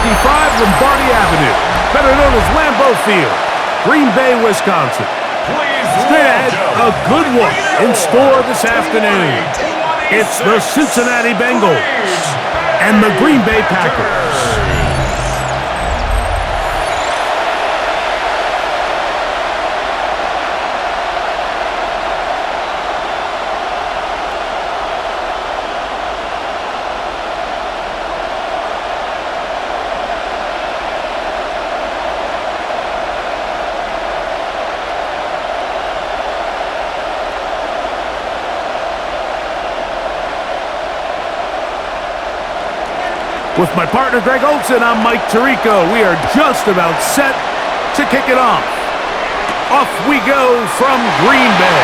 Lombardi Avenue, better known as Lambeau Field, Green Bay, Wisconsin. Straight ahead, a good one in store this afternoon. It's the Cincinnati Bengals and the Green Bay Packers. With my partner, Greg Olson, I'm Mike Tirico. We are just about set to kick it off. Off we go from Green Bay.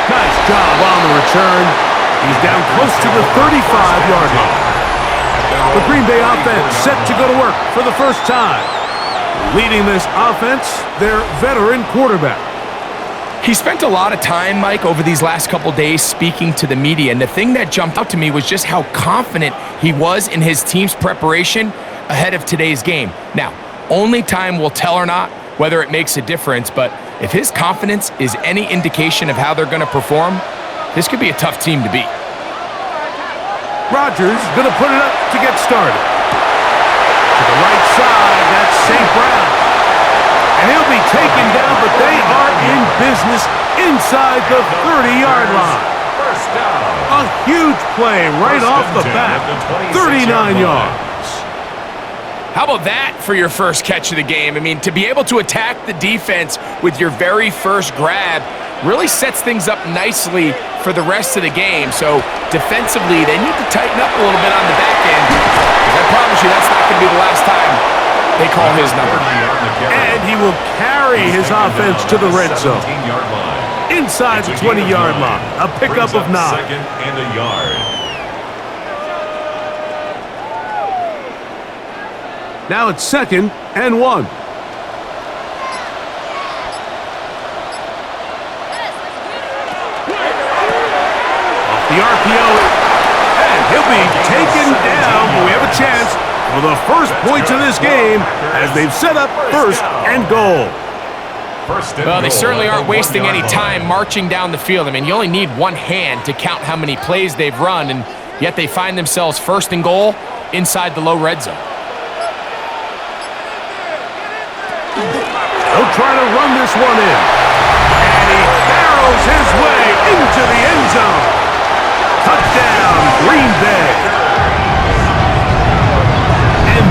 Nice job on the return. He's down close to the 35-yard line. The Green Bay offense set to go to work for the first time. Leading this offense, their veteran quarterback. He spent a lot of time, Mike, over these last couple days speaking to the media, and the thing that jumped out to me was just how confident he was in his team's preparation ahead of today's game. Now, only time will tell or not whether it makes a difference, but if his confidence is any indication of how they're going to perform, this could be a tough team to beat. Rodgers going to put it up to get started. To the right side, that's St. Brown. And he'll be taken down, but they are in business inside the 30-yard line. First down. A huge play right off the bat. 39 yards. How about that for your first catch of the game? I mean, to be able to attack the defense with your very first grab really sets things up nicely for the rest of the game. So defensively, they need to tighten up a little bit on the back end. Because I promise you, that's not going to be the last time they call his number. And he will carry his offense to the red zone. Inside the 20-yard line. A pickup of 9. Second and a yard. Now it's 2nd and 1. Off the RPO. And he'll be taken down, but we have a chance for the first points of this game as they've set up first and goal. Well, they certainly aren't wasting any time marching down the field. I mean, you only need one hand to count how many plays they've run, and yet they find themselves first and goal inside the low red zone. They'll try to run this one in. And he barrels his way into the end zone. Touchdown, Green Bay.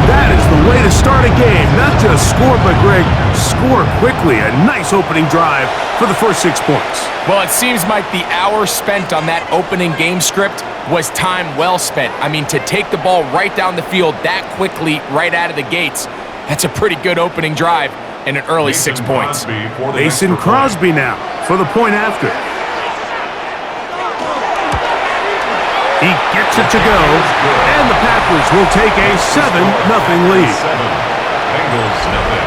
That is the way to start a game. Not just score, but, Greg, score quickly. A nice opening drive for the first 6 points. Well, it seems like the hour spent on that opening game script was time well spent. I mean, to take the ball right down the field that quickly right out of the gates, that's a pretty good opening drive and an early 6 points. Mason Crosby now for the point after. He gets it to go, and the Packers will take a 7-0 lead. Bengals nothing.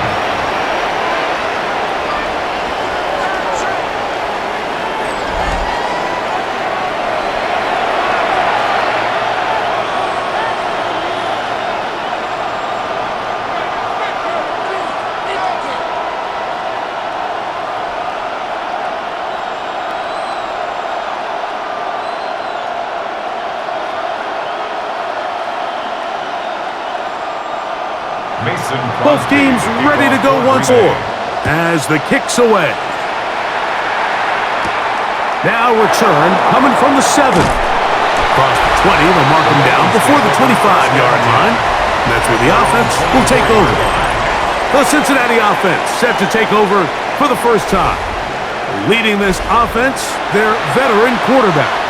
Both teams ready to go once more as the kick's away. Now return coming from the 7. Across the 20, they'll mark him down before the 25-yard line. And that's where the offense will take over. The Cincinnati offense set to take over for the first time. Leading this offense, their veteran quarterback.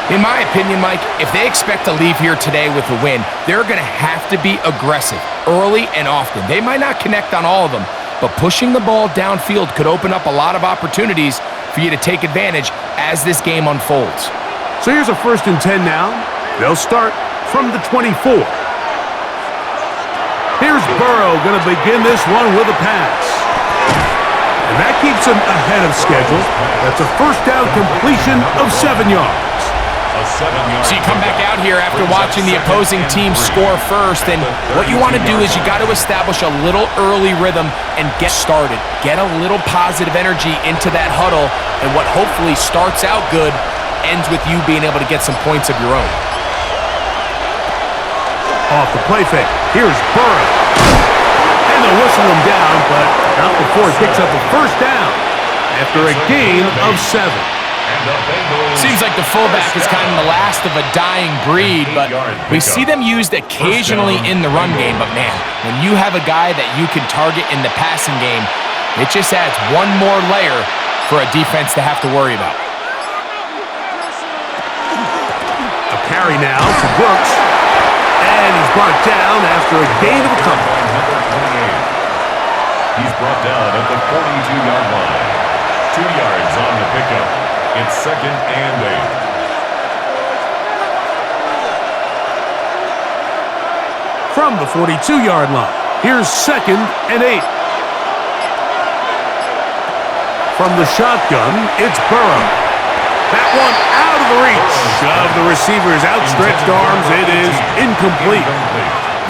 In my opinion, Mike, if they expect to leave here today with a win, they're going to have to be aggressive early and often. They might not connect on all of them, but pushing the ball downfield could open up a lot of opportunities for you to take advantage as this game unfolds. So here's a 1st and 10 now. They'll start from the 24. Here's Burrow going to begin this one with a pass. And that keeps him ahead of schedule. That's a first down completion of 7 yards. A 7-yard. So you come back out here after watching the opposing team score first, and what you want to do is you got to establish a little early rhythm and get started. Get a little positive energy into that huddle, and what hopefully starts out good ends with you being able to get some points of your own. Off the play fake. Here's Burrow. And they'll whistle him down, but not before he picks up a first down after a gain of 7. Seems like the fullback is kind of the last of a dying breed, but we see them used occasionally in the run game. But man, when you have a guy that you can target in the passing game, it just adds one more layer for a defense to have to worry about. A carry now for Brooks. And he's brought down after a gain of a couple. He's brought down at the 42-yard line. 2 yards on the pickup. It's 2nd and 8. From the 42-yard line, here's 2nd and 8. From the shotgun, it's Burrow. That one out of the reach of the receiver's outstretched arms. It is incomplete.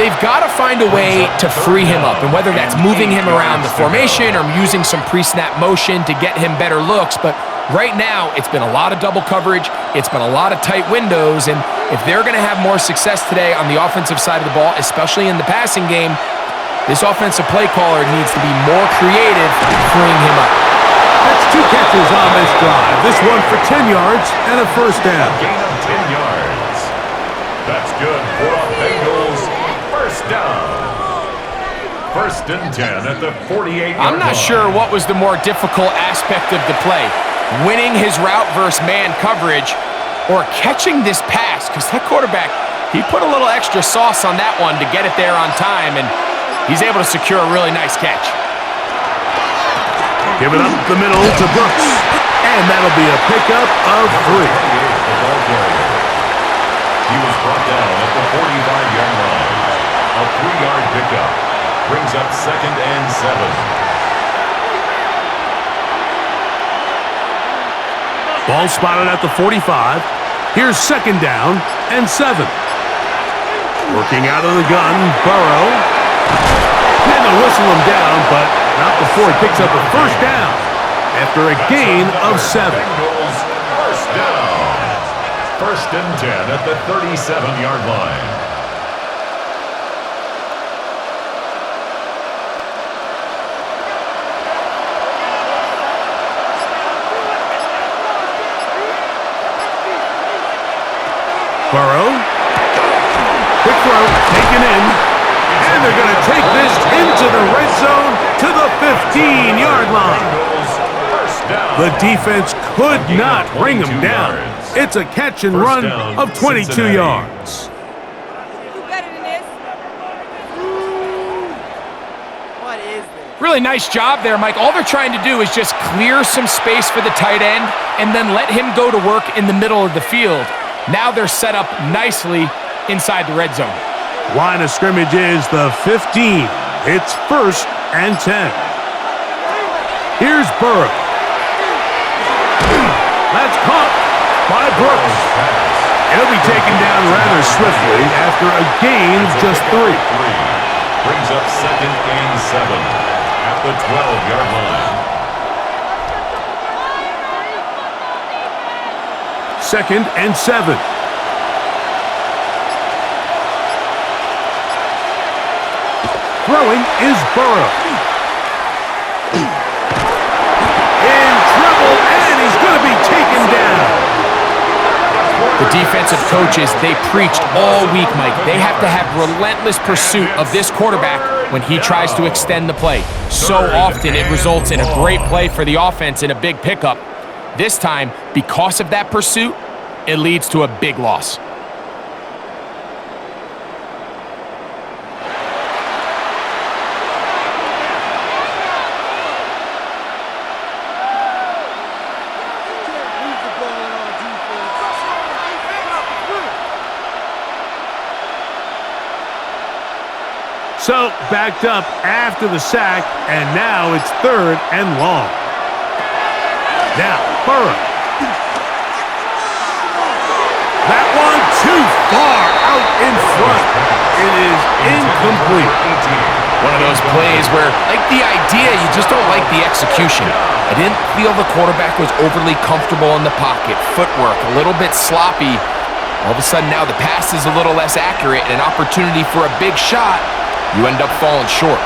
They've got to find a way to free him up, and whether that's moving him around the formation or using some pre-snap motion to get him better looks, but right now it's been a lot of double coverage, it's been a lot of tight windows, and if they're going to have more success today on the offensive side of the ball, especially in the passing game, this offensive play caller needs to be more creative freeing him up. That's 2 catches on this drive. This one for 10 yards and a first down. Gain of 10 yards. That's good for a Bengals first down. 1st and 10 at the 48-yard line. I'm not sure what was the more difficult aspect of the play, winning his route versus man coverage or catching this pass, because that quarterback, he put a little extra sauce on that one to get it there on time, and he's able to secure a really nice catch. Give it up the middle to Brooks. And that'll be a pickup of 3. He was brought down at the 45-yard line. A 3-yard pickup. Brings up 2nd and 7. Ball spotted at the 45. Here's 2nd down and 7. Working out of the gun, Burrow. And they'll whistle him down, but not before he picks up a first down after a gain of 7. Bengals first down. 1st and 10 at the 37-yard line. Burrow. Quick throw, taken in. And they're going to take this into the red zone to the 15-yard line. The defense could not bring him down. It's a catch and run of 22 yards. Really nice job there, Mike. All they're trying to do is just clear some space for the tight end and then let him go to work in the middle of the field. Now they're set up nicely inside the red zone. Line of scrimmage is the 15. It's 1st and 10. Here's Burrow. That's caught by Brooks. He'll be taken down rather swiftly after a gain of just 3. Brings up 2nd and 7 at the 12-yard line. 2nd and 7. Throwing is Burrow. In trouble, and he's going to be taken down. The defensive coaches, they preached all week, Mike. They have to have relentless pursuit of this quarterback when he tries to extend the play. So often it results in a great play for the offense and a big pickup. This time, because of that pursuit, it leads to a big loss. So, backed up after the sack, and now it's 3rd and long. Now, Burrow. That one too far out in front. It is incomplete. One of those plays where, like the idea, you just don't like the execution. I didn't feel the quarterback was overly comfortable in the pocket. Footwork, a little bit sloppy. All of a sudden now the pass is a little less accurate and an opportunity for a big shot. You end up falling short.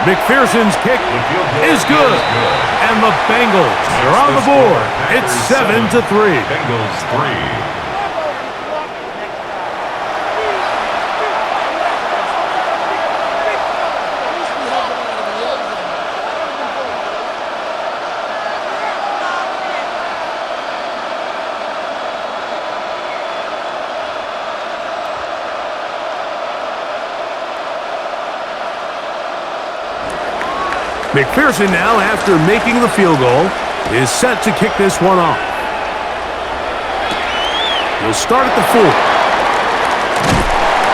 McPherson's kick is good. And the Bengals are on the board. It's 7-3. Bengals 3. McPherson now, after making the field goal, is set to kick this one off. He'll start at the 4.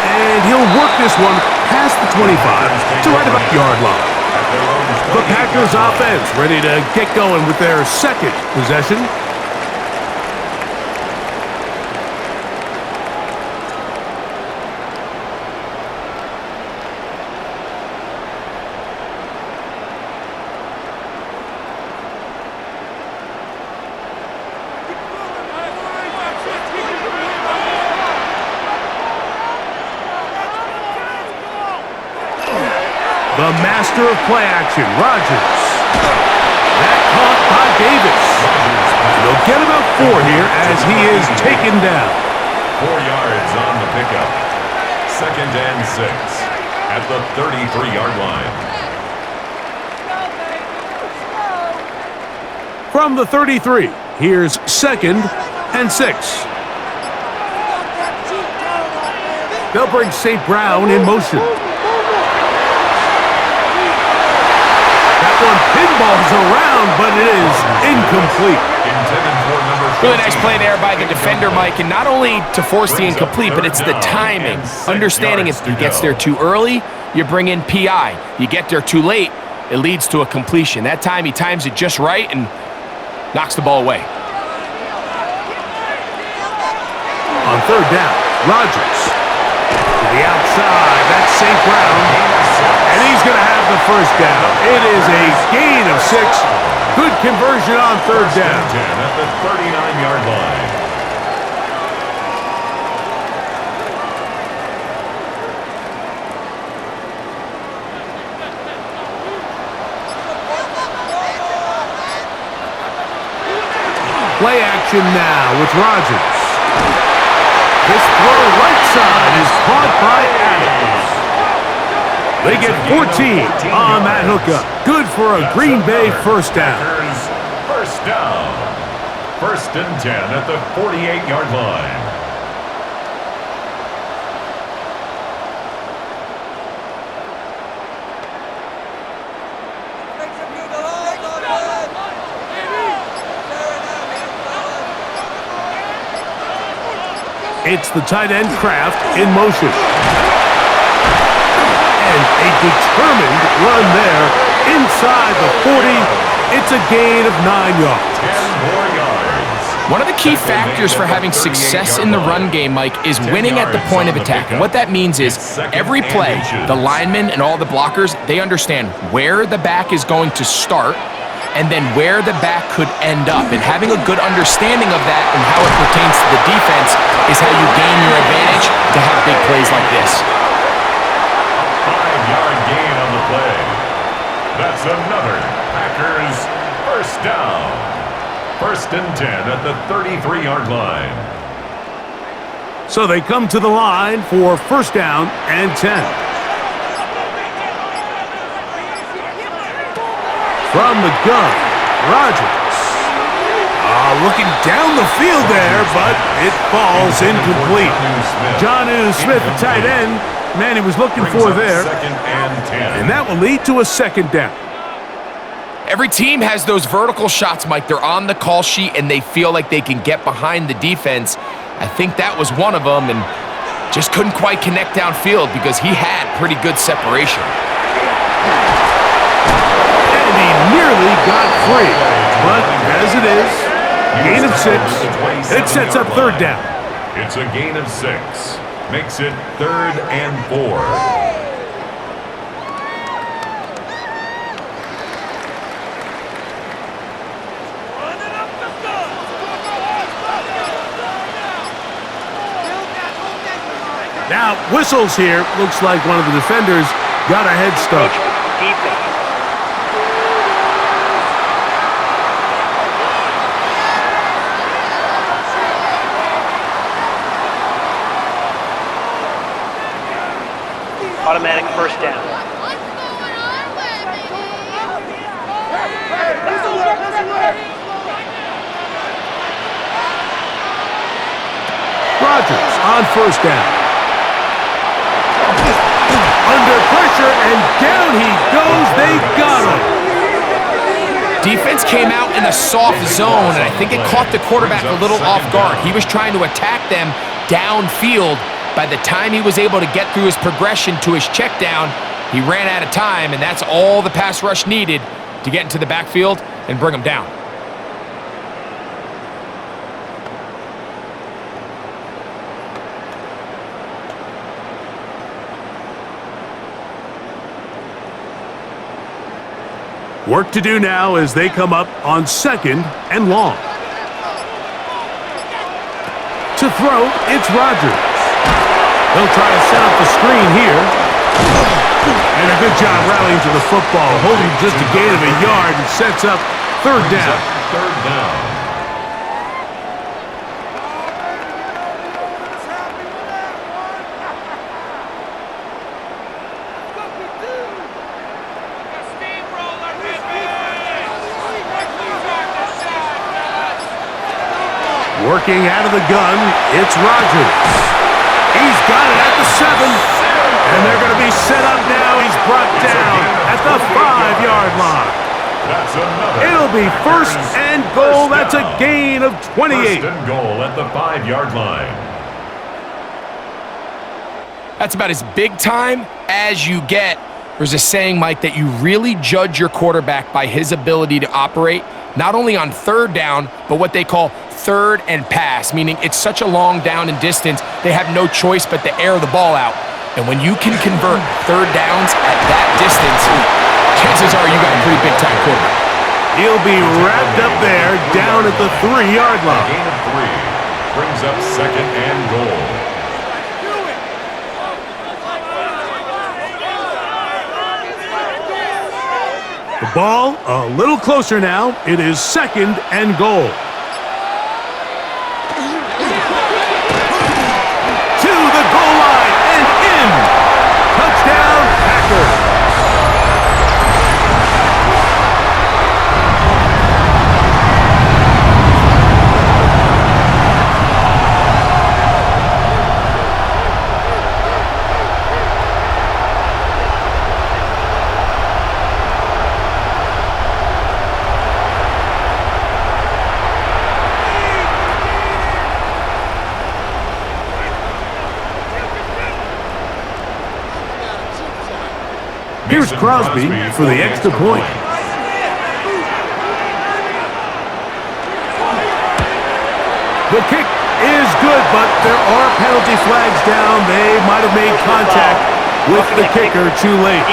And he'll work this one past the 25 to right about the yard line. The Packers offense ready to get going with their second possession. The master of play action, Rodgers. That caught by Davis. And they'll get about 4 here as he is taken down. 4 yards on the pickup. 2nd and 6 at the 33-yard line. From the 33, here's 2nd and 6. They'll bring St. Brown in motion. One pinballs around, but it is incomplete. Really nice play there by the defender, Mike, and not only to force the incomplete, but it's the timing. Understanding if he gets there too early, you bring in PI. You get there too late, it leads to a completion. That time he times it just right and knocks the ball away. On 3rd down, Rodgers to the outside. That's St. Brown. And he's going to have the 1st down. It is a gain of 6. Good conversion on 3rd down. 10 at the 39-yard line. Play action now with Rodgers. This throw right side is caught by Adams. They get 14 on that hookup. Good for a Green Bay 1st down. 1st down. 1st and 10 at the 48-yard line. It's the tight end Kraft in motion. And a determined run there inside the 40. It's a gain of 9 yards. 10 more yards. One of the key factors for having success in the run game, Mike, is winning at the point of attack. And what that means is every play, the linemen and all the blockers, they understand where the back is going to start and then where the back could end up. And having a good understanding of that and how it pertains to the defense is how you gain your advantage to have big plays like this. 5-yard gain on the play. That's another Packers 1st down. 1st and 10 at the 33-yard line. So they come to the line for 1st down and 10. From the gun, Rodgers. Looking down the field there, but it falls incomplete. Jonnu Smith, the tight end, man he was looking for there. 2nd and 10. And that will lead to a 2nd down. Every team has those vertical shots, Mike. They're on the call sheet, and they feel like they can get behind the defense. I think that was one of them, and just couldn't quite connect downfield because he had pretty good separation. And he nearly got free, but as it is, Gain of 6. It sets up third down. It's a gain of 6. Makes it 3rd and 4. Now, whistles here. Looks like one of the defenders got a head start. Defense. Automatic first down. Rodgers on first down. Under pressure, and down he goes. They got him. Defense came out in a soft zone, and I think it caught the quarterback a little off guard. He was trying to attack them downfield. By the time he was able to get through his progression to his check down, he ran out of time, and that's all the pass rush needed to get into the backfield and bring him down. Work to do now as they come up on 2nd and long. To throw, it's Rodgers. He'll try to set up the screen here. And a good job rallying to the football, holding just a gain of a yard, and sets up third down. Third down. Working out of the gun, it's Rodgers. He's got it at the 7. And they're going to be set up now. He's brought down at the 5-yard line. That's another. It'll be first and goal. That's a gain of 28. First and goal at the 5-yard line. That's about as big time as you get. There's a saying, Mike, that you really judge your quarterback by his ability to operate not only on third down, but what they call third and pass, meaning it's such a long down and distance, they have no choice but to air the ball out. And when you can convert third downs at that distance, chances are you got a pretty big-time quarterback. He'll be wrapped up there down at the 3-yard line. Gain of 3 brings up 2nd and goal. The ball a little closer now. It is 2nd and goal. To the goal line and in. Touchdown, Packers. Here's Crosby for the extra point. The kick is good, but there are penalty flags down. They might have made contact with the kicker too late.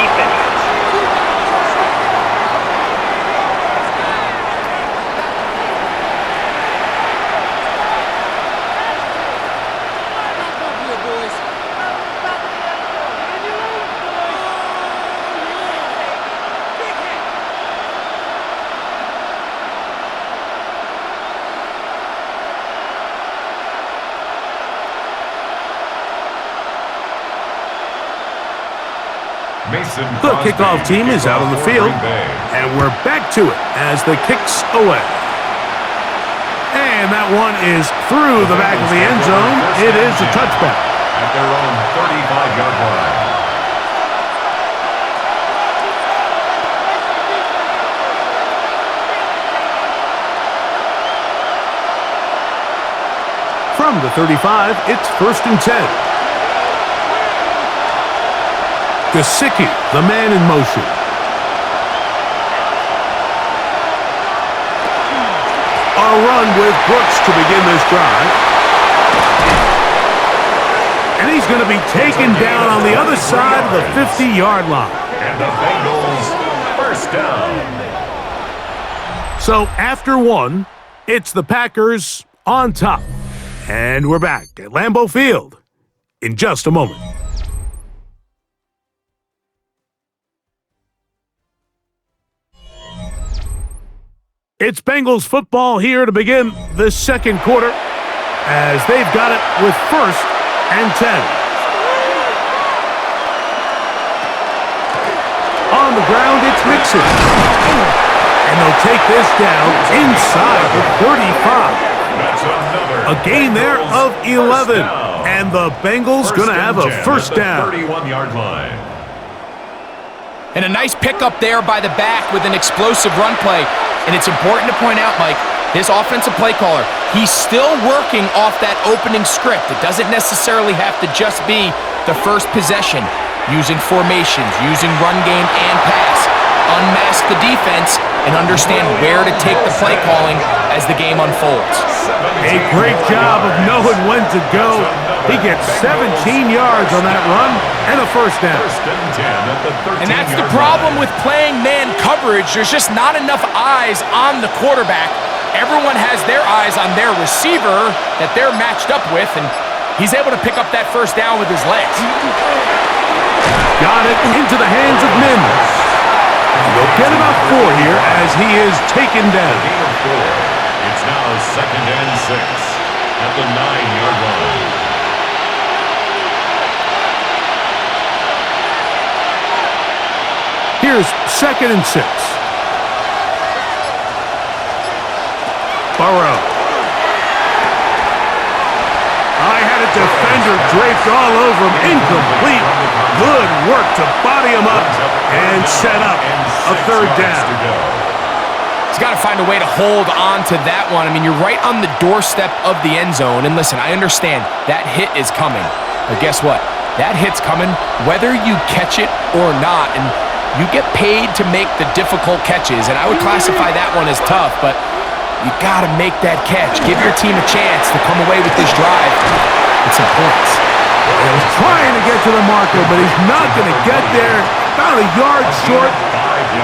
The kickoff team is out on the field, and we're back to it as the kick's away. And that one is through the back of the end zone. It is a touchback. At their own 35-yard line. From the 35, it's 1st and 10. Gesicki, the man in motion. A run run with Brooks to begin this drive. And he's going to be taken down on the other side of the 50-yard line. And the Bengals first down. So after one, it's the Packers on top. And we're back at Lambeau Field in just a moment. It's Bengals football here to begin the second quarter as they've got it with 1st and 10. On the ground, it's Mixon. And they'll take this down inside the 35. A gain there of 11. And the Bengals going to have a first down. 31-yard line. And a nice pickup there by the back with an explosive run play. And it's important to point out, Mike, this offensive play caller, he's still working off that opening script. It doesn't necessarily have to just be the first possession. Using formations, using run game and pass. Unmask the defense and understand where to take the play calling as the game unfolds. A great job of knowing when to go. He gets 17 yards on that run and a first down. And that's the problem with playing man coverage. There's just not enough eyes on the quarterback. Everyone has their eyes on their receiver that they're matched up with, and he's able to pick up that first down with his legs. Got it into the hands of Mims. They'll get about 4 here as he is taken down. It's now 2nd and 6 at the 9-yard line. Here's 2nd and 6. Burrow. I had a defender draped all over him. Incomplete. Good work to body him up and set up a 3rd down. He's got to find a way to hold on to that one. I mean, you're right on the doorstep of the end zone. And listen, I understand that hit is coming. But guess what? That hit's coming whether you catch it or not. And you get paid to make the difficult catches. And I would classify that one as tough, but you got to make that catch. Give your team a chance to come away with this drive with some points. He's trying to get to the marker, but he's not going to get there. About a yard short.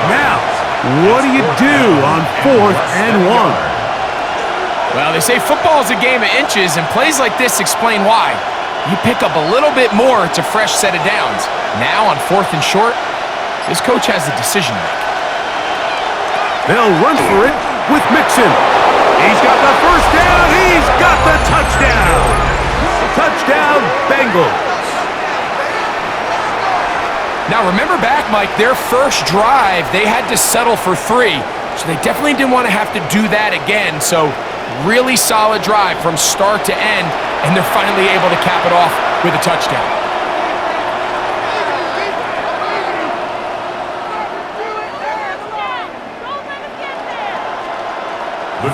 Now, what do you do on 4th and 1? Well, they say football is a game of inches, and plays like this explain why. You pick up a little bit more, it's a fresh set of downs. Now, on 4th and short, this coach has a decision to make. They'll run for it with Mixon. He's got the first down. He's got the touchdown. Touchdown, Bengals. Now, remember back, Mike, their first drive, they had to settle for 3. So they definitely didn't want to have to do that again. So really solid drive from start to end, and they're finally able to cap it off with a touchdown.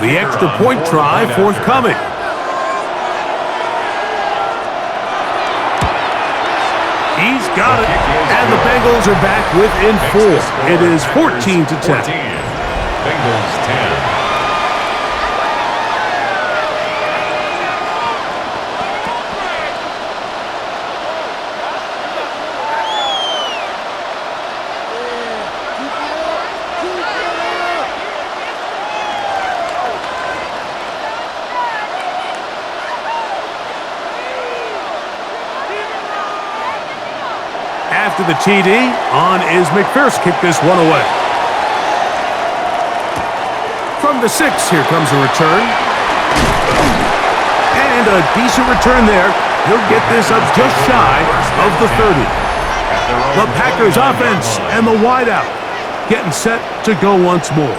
The extra point try forthcoming. He's got it, and the Bengals are back within 4. It is 14-10. Bengals 10. After the TD, on is McPherson. Kick this one away. From the 6, here comes a return. And a decent return there. He'll get this up just shy of the 30. The Packers offense and the wideout getting set to go once more.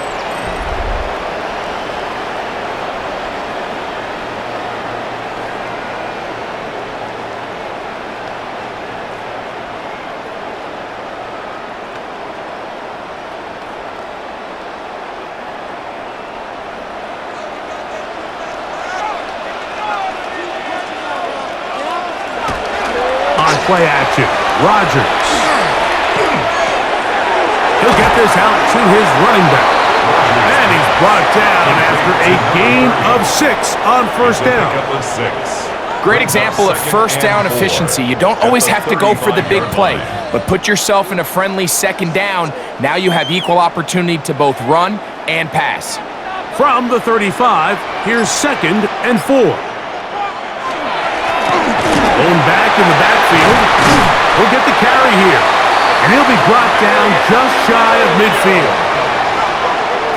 Play action. Rodgers. He'll get this out to his running back. And he's brought down after after a gain of 6 on first down. Great example of first down efficiency. You don't always have to go for the big play, but put yourself in a friendly second down. Now you have equal opportunity to both run and pass. From the 35, here's 2nd and 4. Going back in the backfield. He'll get the carry here. And he'll be brought down just shy of midfield.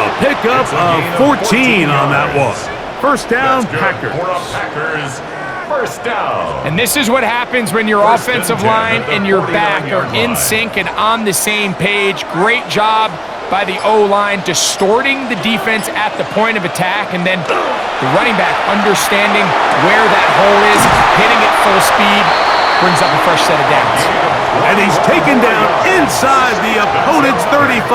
A pickup of 14 on that one. First down, Packers. First down. And this is what happens when your offensive line and your back are in sync and on the same page. Great job by the O-line distorting the defense at the point of attack, and then the running back understanding where that hole is, hitting it full speed, brings up a fresh set of downs. And he's taken down inside the opponent's 35.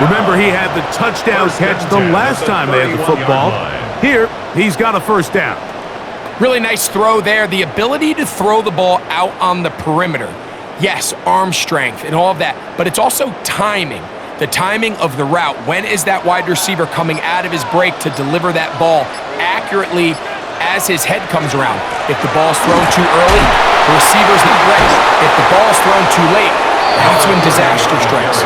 Remember, he had the touchdown catch the last time they had the football. Here, he's got a first down. Really nice throw there. The ability to throw the ball out on the perimeter. Yes, arm strength and all of that, but it's also timing. The timing of the route. When is that wide receiver coming out of his break to deliver that ball accurately as his head comes around? If the ball's thrown too early, the receiver's not ready. If the ball's thrown too late, that's when disaster strikes.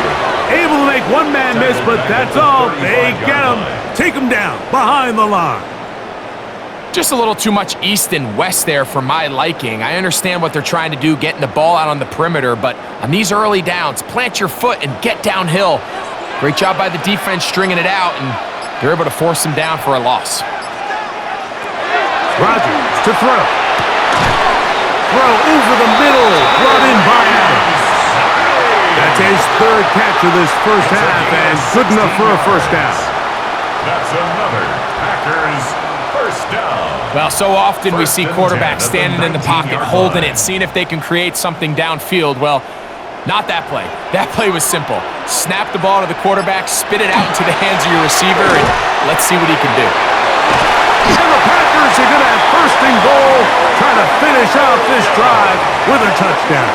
Able to make one man miss, but that's all. They get him. Take him down behind the line. Just a little too much east and west there for my liking. I understand what they're trying to do, getting the ball out on the perimeter, but on these early downs, plant your foot and get downhill. Great job by the defense stringing it out, and they're able to force him down for a loss. Rodgers to throw. Throw over the middle, brought in by Adams. That's his 3rd catch of this first half, and good enough for a first down. That's another Packers first down. Well, so often we see quarterbacks standing in the pocket, holding it, seeing if they can create something downfield. Well, not that play. That play was simple. Snap the ball to the quarterback, spit it out into the hands of your receiver, and let's see what he can do. And the Packers are going to have first and goal, trying to finish out this drive with a touchdown.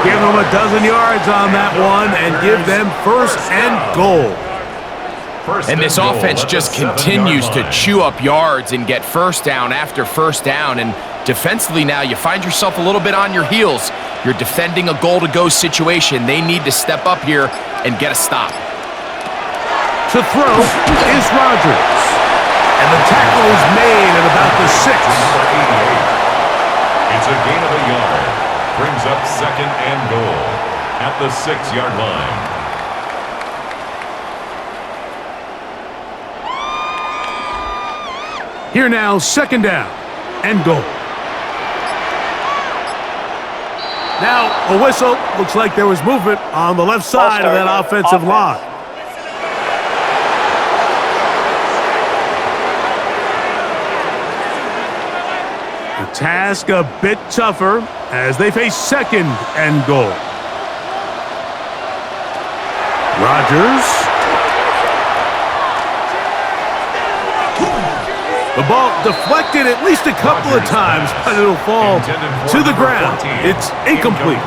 Give them a dozen yards on that one and give them first and goal. And this offense just continues to chew up yards and get first down after first down. And defensively now, you find yourself a little bit on your heels. You're defending a goal-to-go situation. They need to step up here and get a stop. To throw is Rodgers. And the tackle is made at about the 6. It's a gain of a yard. Brings up 2nd and goal at the 6-yard line. Here now, 2nd down and goal. Now, a whistle. Looks like there was movement on the left side of that offensive line. The task a bit tougher as they face 2nd and goal. Rodgers. The ball deflected at least a couple of times, but it'll fall to the ground. It's incomplete.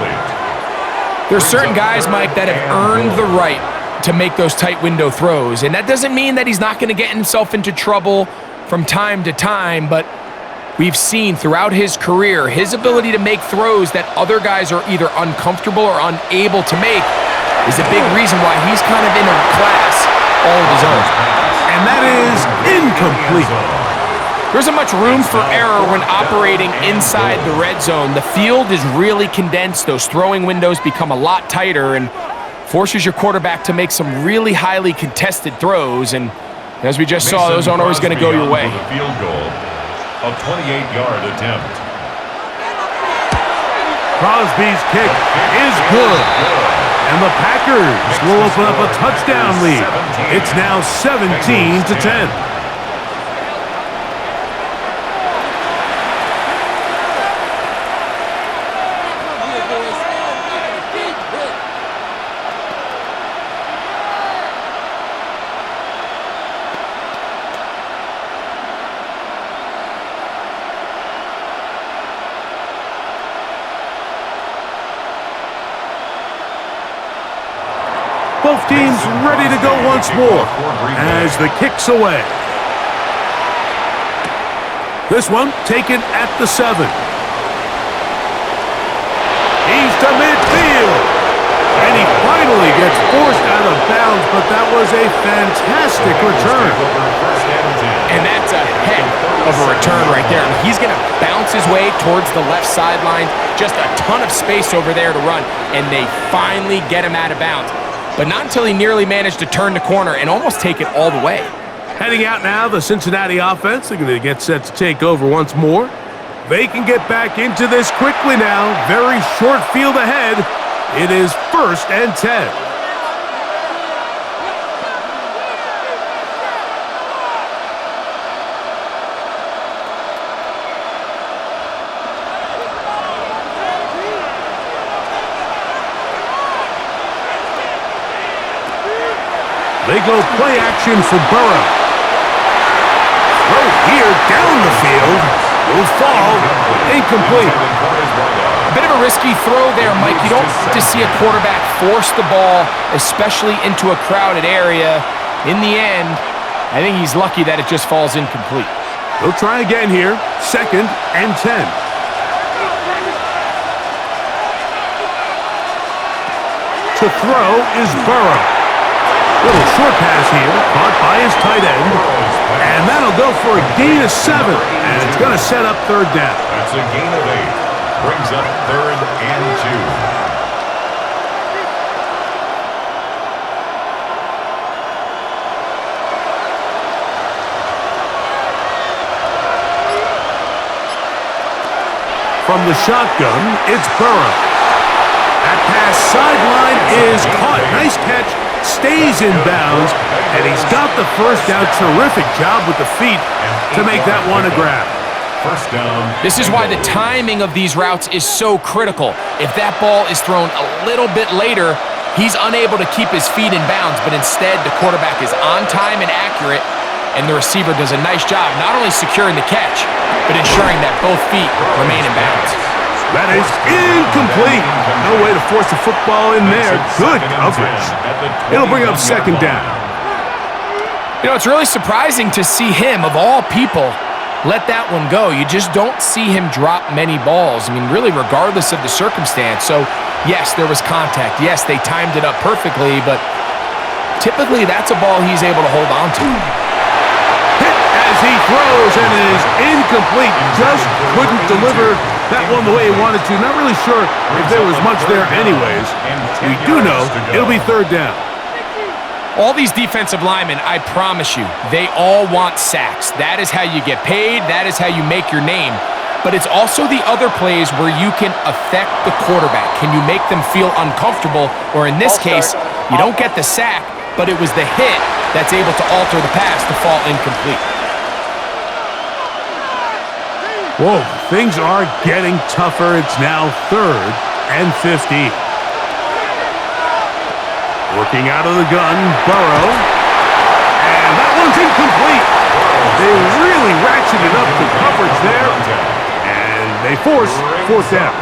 There's certain guys, Mike, that have earned the right to make those tight window throws, and that doesn't mean that he's not going to get himself into trouble from time to time, but we've seen throughout his career his ability to make throws that other guys are either uncomfortable or unable to make is a big reason why he's kind of in a class all of his own. And that is incomplete. There isn't much room for error when operating inside the red zone. The field is really condensed. Those throwing windows become a lot tighter and forces your quarterback to make some really highly contested throws. And as we just saw, those aren't always going to go your way. The field goal, a 28-yard attempt. Crosby's kick is good. And the Packers will open up a touchdown lead. It's now 17-10. Both teams ready to go once more as the kick's away. This one taken at the 7. He's to midfield. And he finally gets forced out of bounds, but that was a fantastic return. And that's a heck of a return right there. I mean, he's going to bounce his way towards the left sideline. Just a ton of space over there to run, and they finally get him out of bounds. But not until he nearly managed to turn the corner and almost take it all the way. Heading out now, the Cincinnati offense. They're going to get set to take over once more. They can get back into this quickly now. Very short field ahead. It is 1st and 10. They go play action for Burrow. Throw here down the field. Will fall. Incomplete. A bit of a risky throw there, Mike. You don't get to see a quarterback force the ball, especially into a crowded area. In the end, I think he's lucky that it just falls incomplete. They'll try again here. 2nd and 10. To throw is Burrow. Little short pass here, caught by his tight end. And that'll go for a gain of 7. And it's going to set up 3rd down. That's a gain of 8. Brings up 3rd and 2. From the shotgun, it's Burrow. That pass sideline is caught. Nice catch. Stays in bounds, and he's got the first down. Terrific job with the feet to make that one a grab. First down. This is why the timing of these routes is so critical. If that ball is thrown a little bit later, he's unable to keep his feet in bounds, but instead the quarterback is on time and accurate, and the receiver does a nice job not only securing the catch, but ensuring that both feet remain in bounds. That is incomplete. No way to force the football in there. Good coverage. It'll bring up 2nd down. You know, it's really surprising to see him, of all people, let that one go. You just don't see him drop many balls. I mean, really, regardless of the circumstance. So, yes, there was contact. Yes, they timed it up perfectly, but typically that's a ball he's able to hold on to. Hit as he throws, and it is incomplete. Just couldn't deliver that one the way he wanted to. Not really sure if there was much there anyways. We do know it'll be 3rd down. All these defensive linemen, I promise you, they all want sacks. That is how you get paid. That is how you make your name. But it's also the other plays where you can affect the quarterback. Can you make them feel uncomfortable? Or in this case, you don't get the sack, but it was the hit that's able to alter the pass to fall incomplete. Whoa, things are getting tougher. It's now 3rd and 15. Working out of the gun, Burrow. And that one's incomplete. They really ratcheted up the coverage there. And they force 4th down.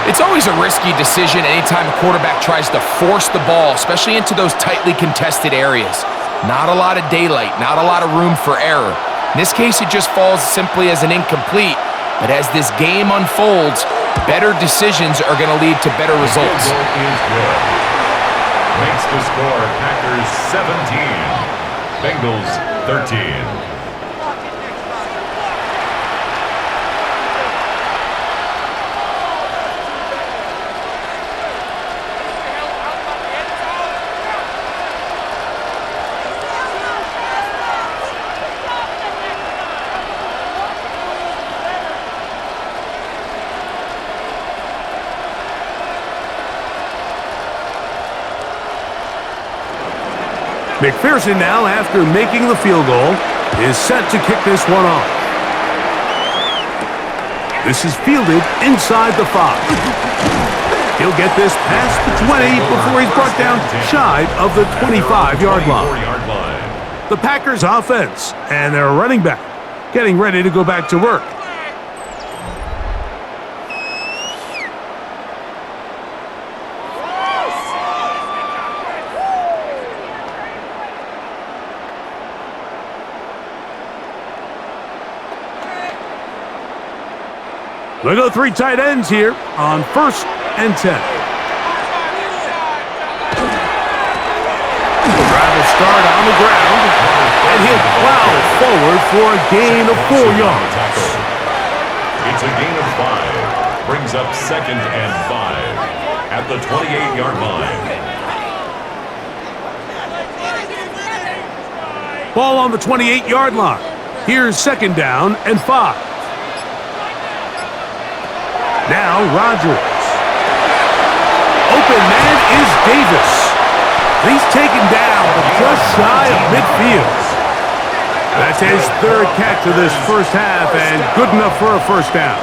It's always a risky decision anytime a quarterback tries to force the ball, especially into those tightly contested areas. Not a lot of daylight, not a lot of room for error. In this case, it just falls simply as an incomplete. But as this game unfolds, better decisions are going to lead to better results. Makes the score Packers 17, Bengals 13. McPherson now, after making the field goal, is set to kick this one off. This is fielded inside the 5. He'll get this past the 20 before he's brought down shy of the 25-yard line. The Packers offense and their running back getting ready to go back to work. We'll go 3 tight ends here on 1st and 10. Drive will start on the ground, and he'll plow forward for a gain of 4 yards. It's a gain of 5. Brings up 2nd and 5 at the 28-yard line. Ball on the 28-yard line. Here's 2nd down and 5. Now Rodgers. Open man is Davis. He's taken down, but just shy of midfield. That's his 3rd catch of this first half, and good enough for a 1st down.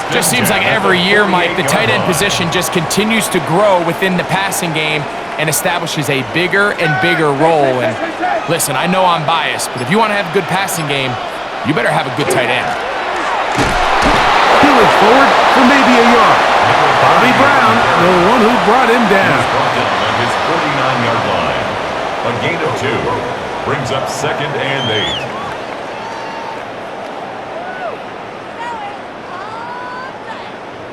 Just seems like every year, Mike, the tight end position just continues to grow within the passing game and establishes a bigger and bigger role. And listen, I know I'm biased, but if you want to have a good passing game, you better have a good tight end. Peeling forward for maybe a yard. Bobby Brown, the one who brought him down. He's brought down on his 49-yard line. A gain of 2 brings up 2nd and 8.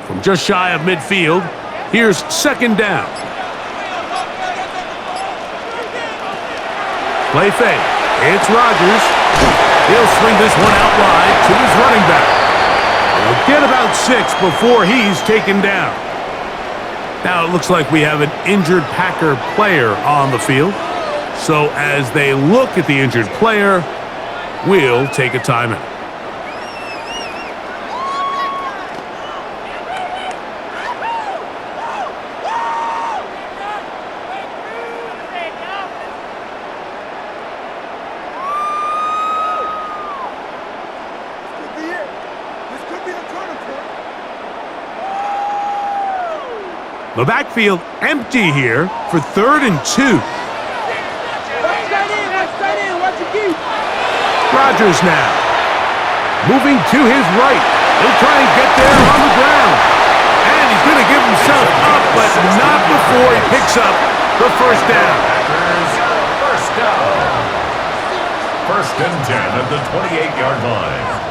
From just shy of midfield, here's 2nd down. Play fake. It's Rodgers. He'll swing this one out wide to his running back. He'll get about 6 before he's taken down. Now it looks like we have an injured Packer player on the field. So as they look at the injured player, we'll take a timeout. The backfield empty here for 3rd and 2. Rodgers now. Moving to his right. He'll try and get there on the ground. And he's going to give himself up, but not before he picks up the 1st down. First down. 1st and 10 at the 28-yard line.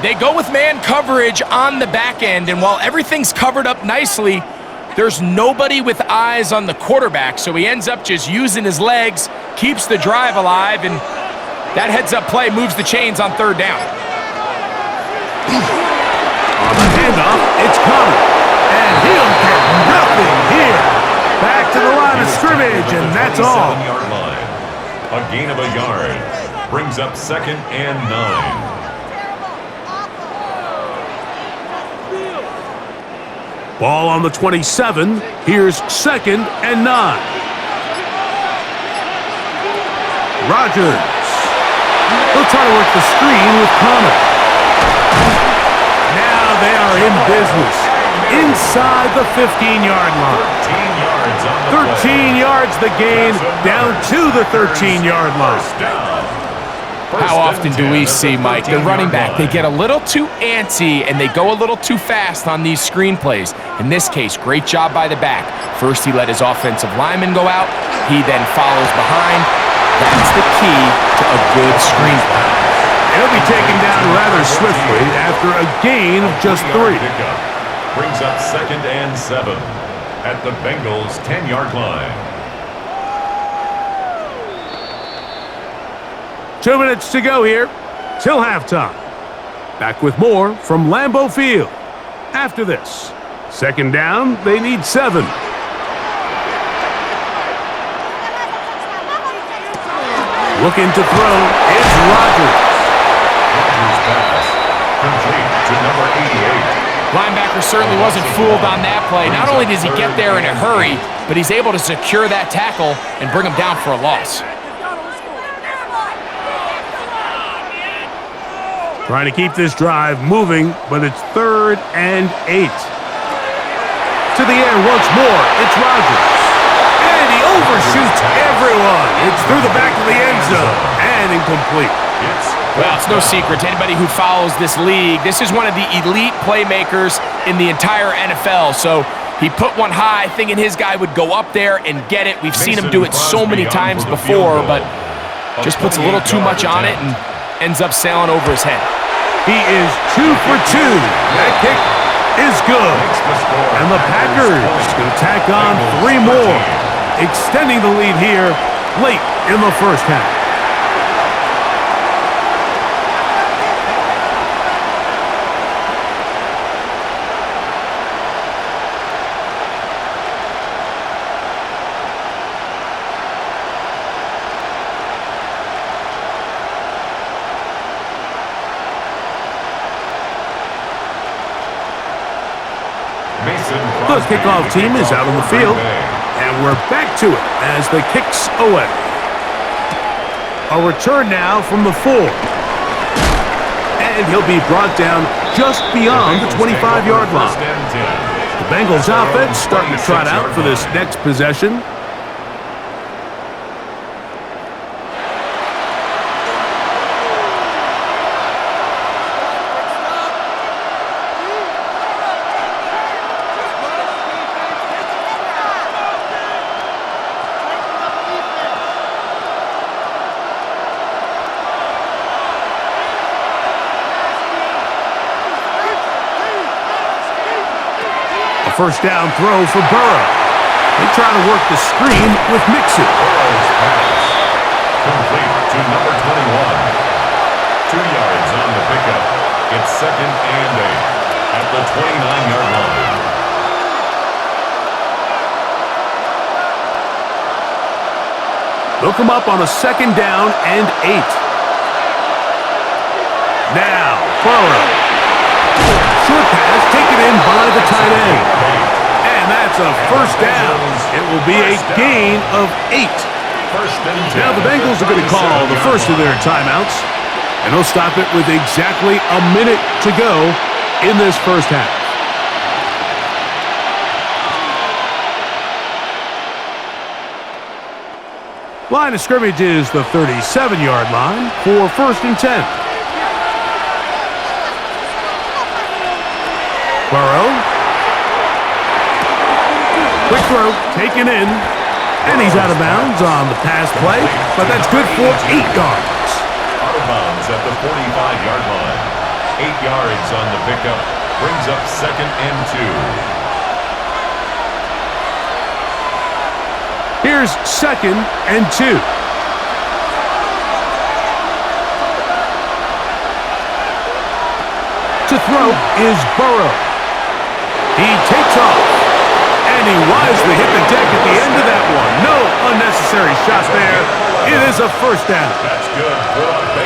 They go with man coverage on the back end, and while everything's covered up nicely, there's nobody with eyes on the quarterback, so he ends up just using his legs, keeps the drive alive, and that heads-up play moves the chains on 3rd down. On the handoff, it's Connor, and he'll get nothing here. Back to the line of scrimmage, and that's all. 27-yard line. A gain of a yard brings up 2nd and 9. Ball on the 27. Here's 2nd and 9. Rodgers. He'll try to work the screen with Connor. Now they are in business. Inside the 15-yard line. 13 yards the gain, down to the 13-yard line. How often do we see, Mike, the running back, they get a little too antsy and they go a little too fast on these screen plays. In this case, great job by the back. First, he let his offensive lineman go out. He then follows behind. That's the key to a good screen play. He'll be taken down rather swiftly after a gain of just 3. Brings up 2nd and 7 at the Bengals' 10-yard line. 2 minutes to go here till halftime. Back with more from Lambeau Field. After this, 2nd down, they need 7. Looking to throw, it's Rodgers. Rodgers pass, complete to number 88. Linebacker certainly wasn't fooled on that play. Not only does he get there in a hurry, but he's able to secure that tackle and bring him down for a loss. Trying to keep this drive moving, but it's 3rd and 8. To the air once more, it's Rodgers. And he overshoots everyone. It's through the back of the end zone and incomplete. Well, it's no secret to anybody who follows this league. This is one of the elite playmakers in the entire NFL. So he put one high, thinking his guy would go up there and get it. We've seen him do it so many times before, but just puts a little too much on it and ends up sailing over his head. He is 2 for 2. That kick is good. And the Packers going to tack on 3 more, extending the lead here late in the first half. The kickoff team is out on the field, and we're back to it as the kick's away. A return now from the 4. And he'll be brought down just beyond the 25-yard line. The Bengals offense starting to trot out for this next possession. First down throw for Burrow. They try to work the screen with Mixon. Burrow's pass. Complete to number 21. 2 yards on the pickup. It's 2nd and 8 at the 29-yard line. They'll come up on a 2nd down and 8. Now, Burrow. Short pass taken in by the tight end. And that's a first down. It will be a gain of 8. Now the Bengals are going to call the first of their timeouts. And they'll stop it with exactly a minute to go in this first half. Line of scrimmage is the 37-yard line for 1st and 10. Burrow. Quick throw, taken in, and he's out of bounds on the pass play, but that's good for 8 yards. Out of bounds at the 45-yard line. 8 yards on the pickup, brings up 2nd and 2. Here's 2nd and 2. To throw is Burrow. He takes off, and he wisely hit the deck at the end of that one. No unnecessary shot there. It is a first down. That's good.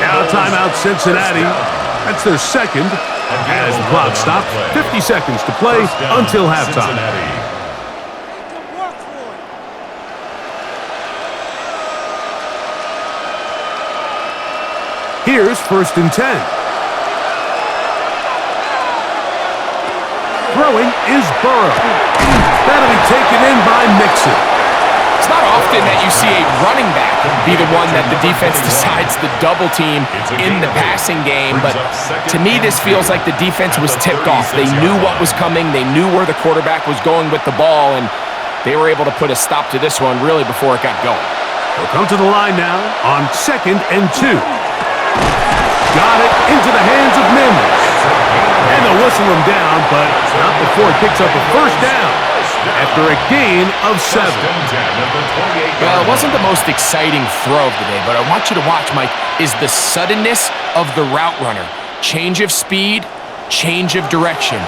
Now timeout Cincinnati. That's their 2nd. As the clock stops, 50 seconds to play until halftime. Here's 1st and 10. Throwing is Burrow. That'll be taken in by Mixon. It's not often that you see a running back be the one that the defense decides to double team in the passing game, but to me this feels like the defense was tipped off. They knew what was coming, they knew where the quarterback was going with the ball, and they were able to put a stop to this one really before it got going. They'll come to the line now on 2nd and 2. Got it into the hands of Mims. And they'll whistle him down, but not before it picks up a first down after a gain of 7. Well, it wasn't the most exciting throw of the day, but I want you to watch, Mike, is the suddenness of the route runner. Change of speed, change of direction.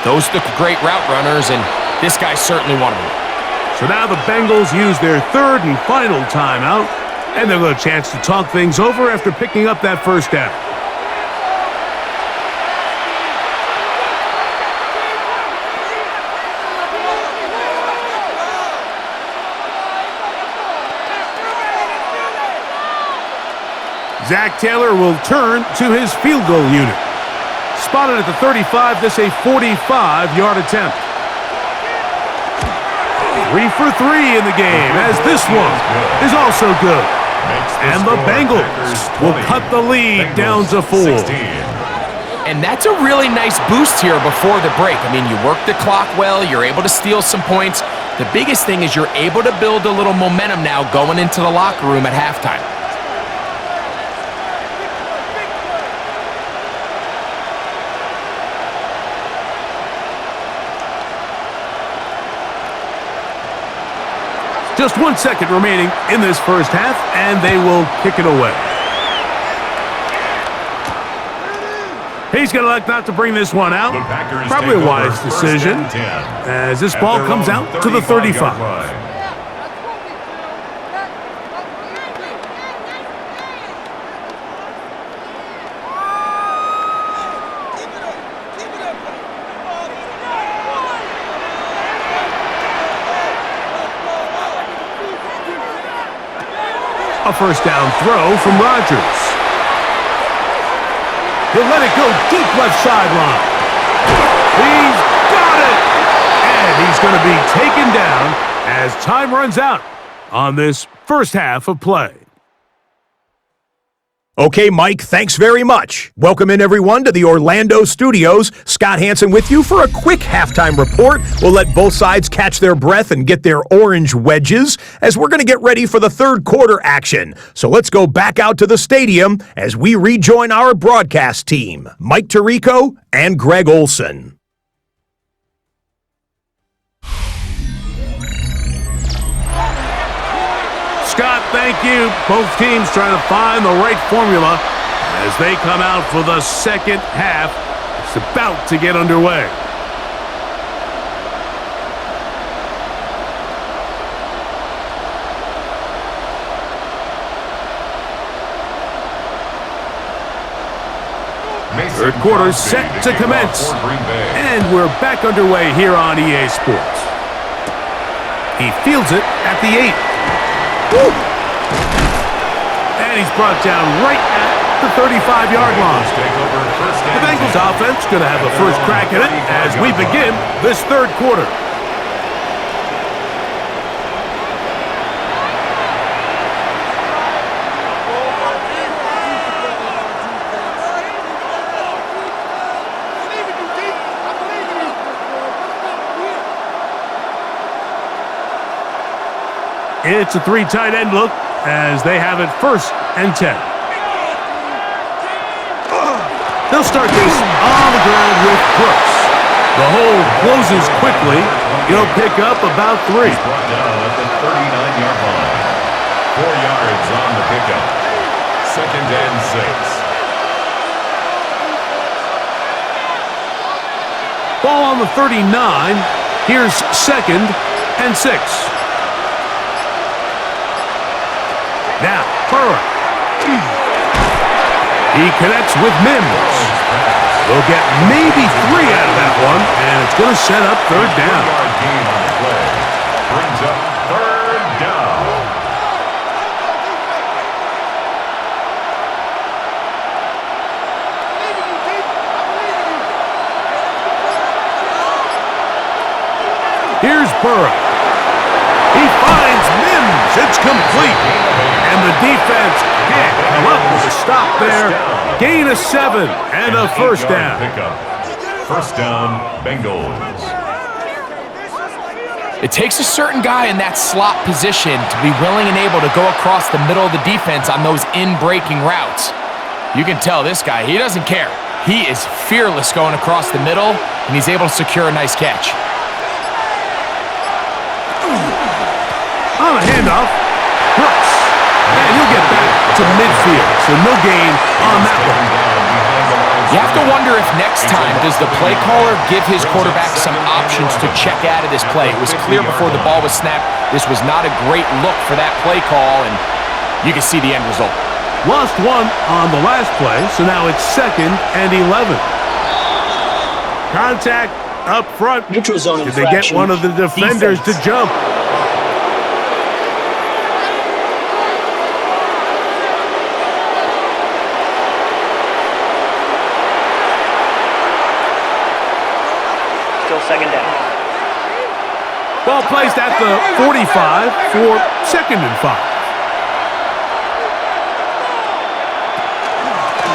Those are the great route runners, and this guy's certainly one of them. So now the Bengals use their 3rd and final timeout, and they'll get a chance to talk things over after picking up that first down. Zach Taylor will turn to his field goal unit. Spotted at the 35, this a 45-yard attempt. 3 for 3 in the game, as this one is also good. And the Bengals will cut the lead down to 4. And that's a really nice boost here before the break. I mean, you work the clock well, you're able to steal some points. The biggest thing is you're able to build a little momentum now going into the locker room at halftime. Just 1 second remaining in this first half, and they will kick it away. He's going to elect not to bring this one out. Probably a wise decision, as this ball comes out to the 35. A first down throw from Rodgers. He'll let it go deep left sideline. He's got it! And he's going to be taken down as time runs out on this first half of play. Okay, Mike, thanks very much. Welcome in, everyone, to the Orlando studios. Scott Hansen with you for a quick halftime report. We'll let both sides catch their breath and get their orange wedges as we're going to get ready for the third quarter action. So let's go back out to the stadium as we rejoin our broadcast team, Mike Tirico and Greg Olson. Scott, thank you. Both teams trying to find the right formula as they come out for the second half. It's about to get underway. Third quarter set to commence. And we're back underway here on EA Sports. He fields it at the 8. Woo! And he's brought down right at the 35-yard line. The Bengals offense going to have a first crack at it as we begin this third quarter. It's a 3 tight end look as they have it first and 10. They'll start this on the ground with Brooks. The hole closes quickly. He'll pick up about 3. He's brought down at the 39-yard line. 4 yards on the pickup. Second and 6. Ball on the 39. Here's second and 6. Now, Burrow. He connects with Mims. They'll get maybe 3 out of that one, and it's going to set up third down. 4-yard gain on the play. Brings up third down. Here's Burrow. He finds Mims. It's complete. And the defense can't come up with a stop there. Gain of 7 and a first down. Pickup. First down, Bengals. It takes a certain guy in that slot position to be willing and able to go across the middle of the defense on those in-breaking routes. You can tell this guy, he doesn't care. He is fearless going across the middle, and he's able to secure a nice catch. On a handoff, Brooks. And he'll get back to midfield, so no gain on that one. You have to wonder if next time does the play caller give his quarterback some options to check out of this play. It was clear before the ball was snapped this was not a great look for that play call, and you can see the end result. Lost 1 on the last play, so now it's second and 11. Contact up front. Did they get one of the defenders to jump? Second down. Ball placed at the 45 for second and 5.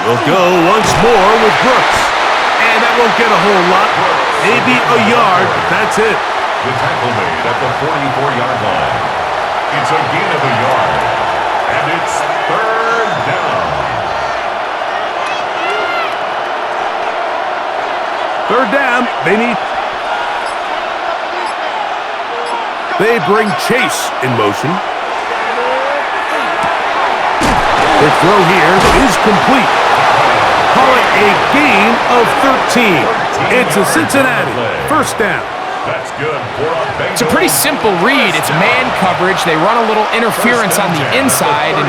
We'll go once more with Brooks. And that won't get a whole lot. Maybe a yard. That's it. The tackle made at the 44-yard line. It's a gain of a yard. And it's third down. They bring Chase in motion. The throw here is complete. Call it a gain of 13. It's a Cincinnati first down. That's good for a Bengals. It's a pretty simple read. It's man coverage. They run a little interference on the inside, and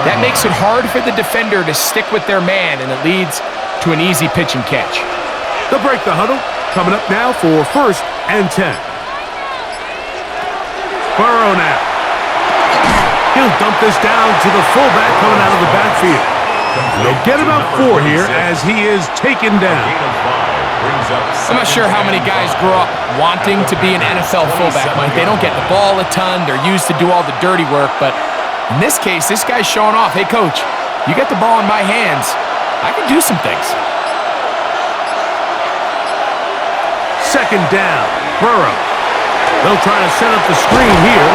that makes it hard for the defender to stick with their man, and it leads to an easy pitch and catch. They'll break the huddle. Coming up now for 1st and 10. Burrow now. He'll dump this down to the fullback coming out of the backfield. They'll get about 4 here as he is taken down. I'm not sure how many guys grow up wanting to be an NFL fullback, Mike. They don't get the ball a ton. They're used to do all the dirty work. But in this case, this guy's showing off, hey, coach, you get the ball in my hands, I can do some things. 2nd down. Burrow. They'll try to set up the screen here.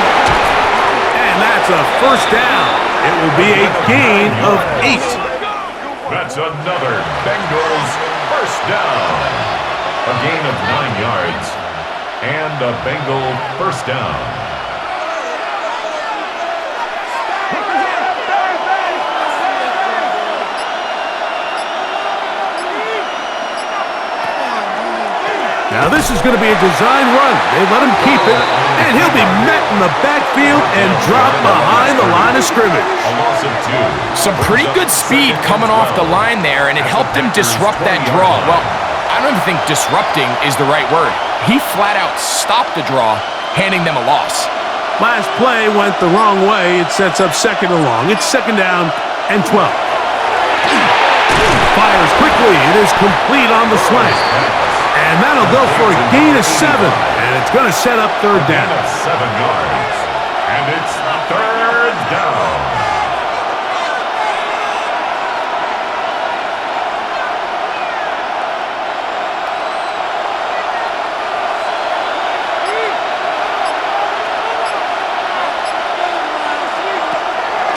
And that's a 1st down. It will be a gain of 8. That's another Bengals first down. A gain of 9 yards and a Bengal first down. Now this is going to be a design run. They let him keep it, and he'll be met in the backfield and dropped behind the line of scrimmage. A loss of 2. Some pretty good speed coming off the line there, and it helped him disrupt that draw. Well, I don't even think disrupting is the right word. He flat out stopped the draw, handing them a loss. Last play went the wrong way. It sets up 2nd and long. It's 2nd down and 12. Fires quickly. It is complete on the slant. And that'll go for a gain of 7. And it's going to set up 3rd down. Gain of 7 yards. And it's 3rd down.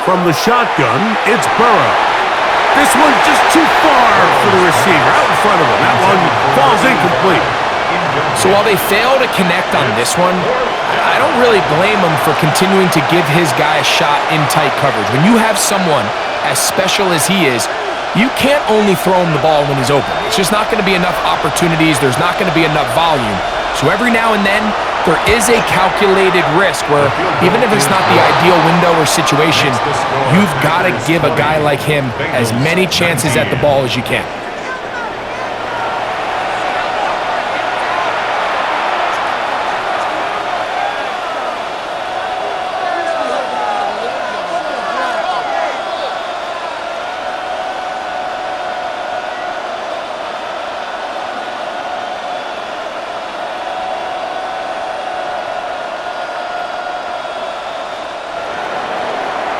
From the shotgun, it's Burrow. This one's just too far for the receiver. Out in front of him. That one falls incomplete. So while they fail to connect on this one, I don't really blame him for continuing to give his guy a shot in tight coverage. When you have someone as special as he is, you can't only throw him the ball when he's open. It's just not going to be enough opportunities. There's not going to be enough volume. So every now and then, there is a calculated risk where even if it's not the ideal window or situation, you've got to give a guy like him as many chances at the ball as you can.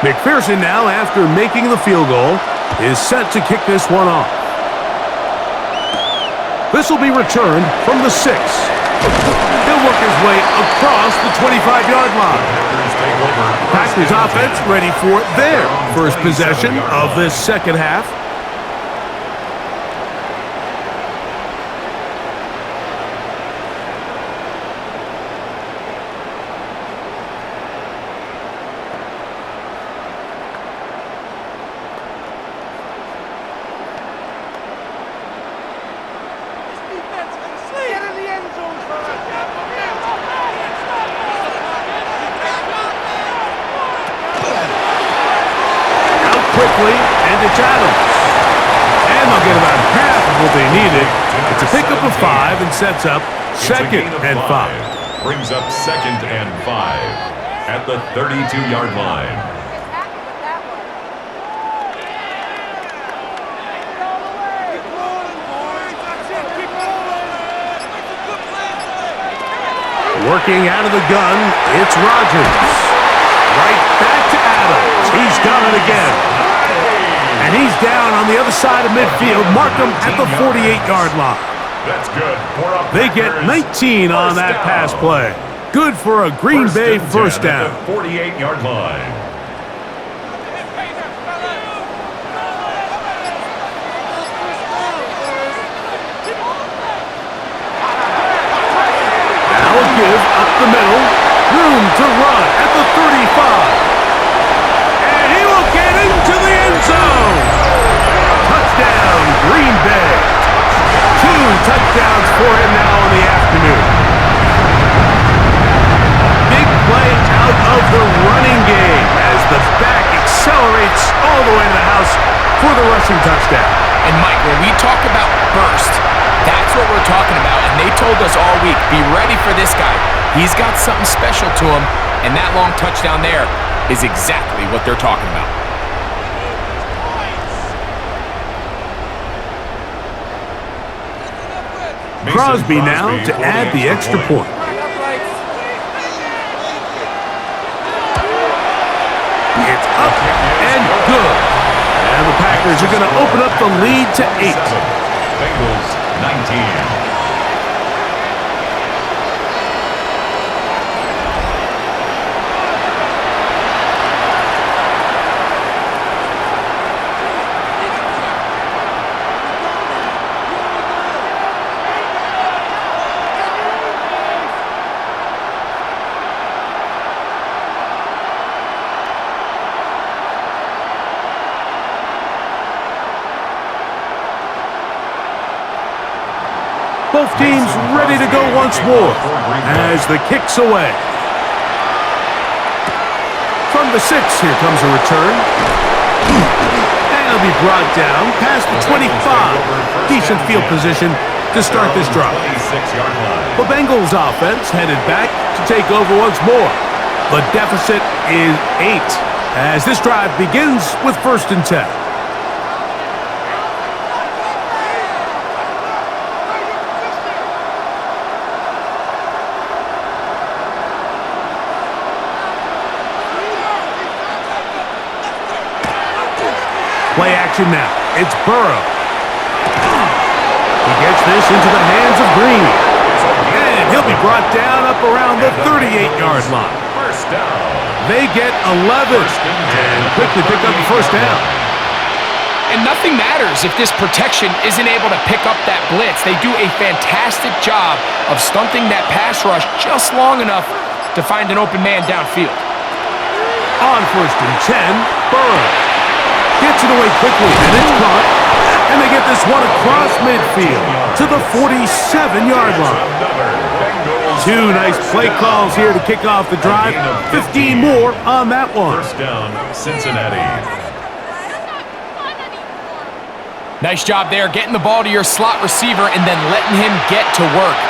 McPherson now, after making the field goal, is set to kick this one off. This will be returned from the 6. He'll work his way across the 25-yard line. Packers offense ready for their first possession of this 2nd half. Quickly, and it's Adams. And they'll get about half of what they needed. It's a pickup of 5 and sets up 2nd and 5. Brings up 2nd and 5 at the 32-yard line. Working out of the gun, it's Rodgers. Right back to Adams. He's got it again. And he's down on the other side of midfield. Mark him at the 48-yard line. That's good. They get 19 on that pass play. Good for a Green Bay first down. At the 48-yard line. Now a give up the middle. Room to to run at the 35. And he will get into the end zone. Touchdown, Green Bay. 2 touchdowns for him now in the afternoon. Big play out of the running game as the back accelerates all the way to the house for the rushing touchdown. And Mike, when we talk about burst, that's what we're talking about. And they told us all week, be ready for this guy. He's got something special to him, and that long touchdown there is exactly what they're talking about. Crosby now to add the extra point. It's up and good. And the Packers are going to open up the lead to 8. Bengals 19. Both teams ready to go once more as the kick's away. From the 6, here comes a return. And it'll be brought down past the 25. Decent field position to start this drive. The Bengals offense headed back to take over once more. The deficit is 8 as this drive begins with 1st and 10. Play action now. It's Burrow. He gets this into the hands of Green. And he'll be brought down up around the 38-yard line. First down. They get 11 and quickly pick up the first down. And nothing matters if this protection isn't able to pick up that blitz. They do a fantastic job of stunting that pass rush just long enough to find an open man downfield. On 1st and 10, Burrow gets it away quickly, and it's caught. And they get this one across midfield to the 47-yard line. 2 nice play calls here to kick off the drive. 15 more on that one. First down, Cincinnati. Nice job there, getting the ball to your slot receiver and then letting him get to work.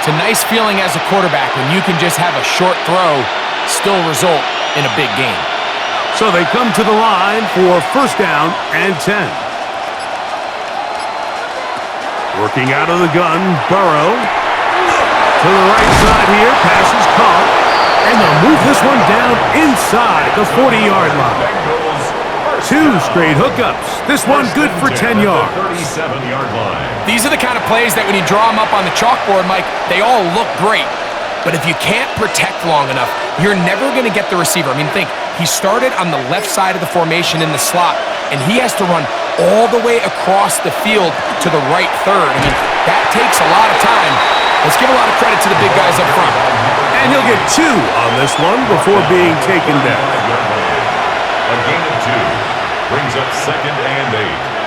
It's a nice feeling as a quarterback when you can just have a short throw still result in a big game. So they come to the line for 1st down and 10. Working out of the gun, Burrow. To the right side here, pass is caught. And they'll move this one down inside the 40-yard line. 2 straight hookups. This one good for 10 yards. 37-yard line. These are the kind of plays that when you draw them up on the chalkboard, Mike, they all look great. But if you can't protect long enough, you're never going to get the receiver. I mean, think, he started on the left side of the formation in the slot, and he has to run all the way across the field to the right third. I mean, that takes a lot of time. Let's give a lot of credit to the big guys up front. And he'll get 2 on this one before being taken down. A gain of 2 brings up 2nd and 8.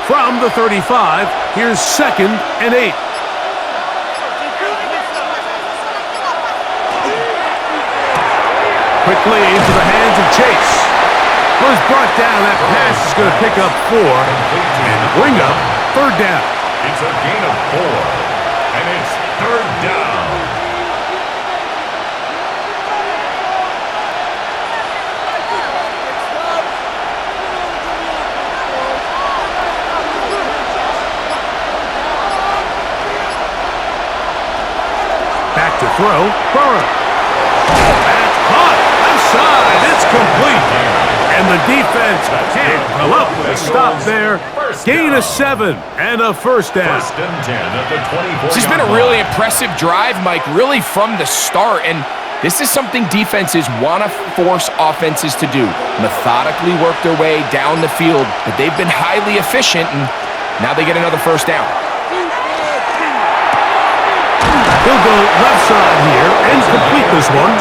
From the 35, here's 2nd and 8. Quickly into the hands of Chase. Was brought down. That pass is going to pick up 4 and bring up 3rd down. It's a gain of 4, and it's 3rd down. Back to throw. Burrow. That's caught. Outside. It's complete. And the defense can't come up with a stop there. Gain of 7 and a 1st down. 1st and 10 at the 24. This has been a really impressive drive, Mike, really from the start. And this is something defenses want to force offenses to do. Methodically work their way down the field. But they've been highly efficient, and now they get another 1st down. He'll go left side here and complete this one.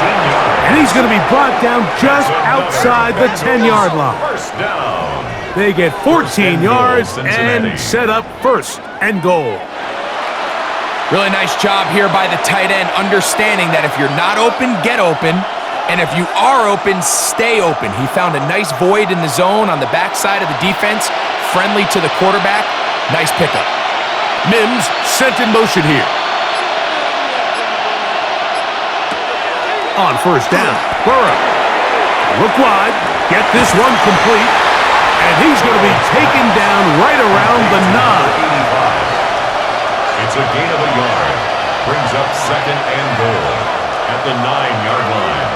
And he's going to be brought down just outside the 10-yard line. First down. They get 14 yards and set up first and goal. Really nice job here by the tight end, understanding that if you're not open, get open. And if you are open, stay open. He found a nice void in the zone on the backside of the defense, friendly to the quarterback. Nice pickup. Mims sent in motion here. On first down, Burrow. Look wide, get this one complete, and he's going to be taken down right around the 9. It's a gain of a yard. Brings up second and goal at the 9-yard line.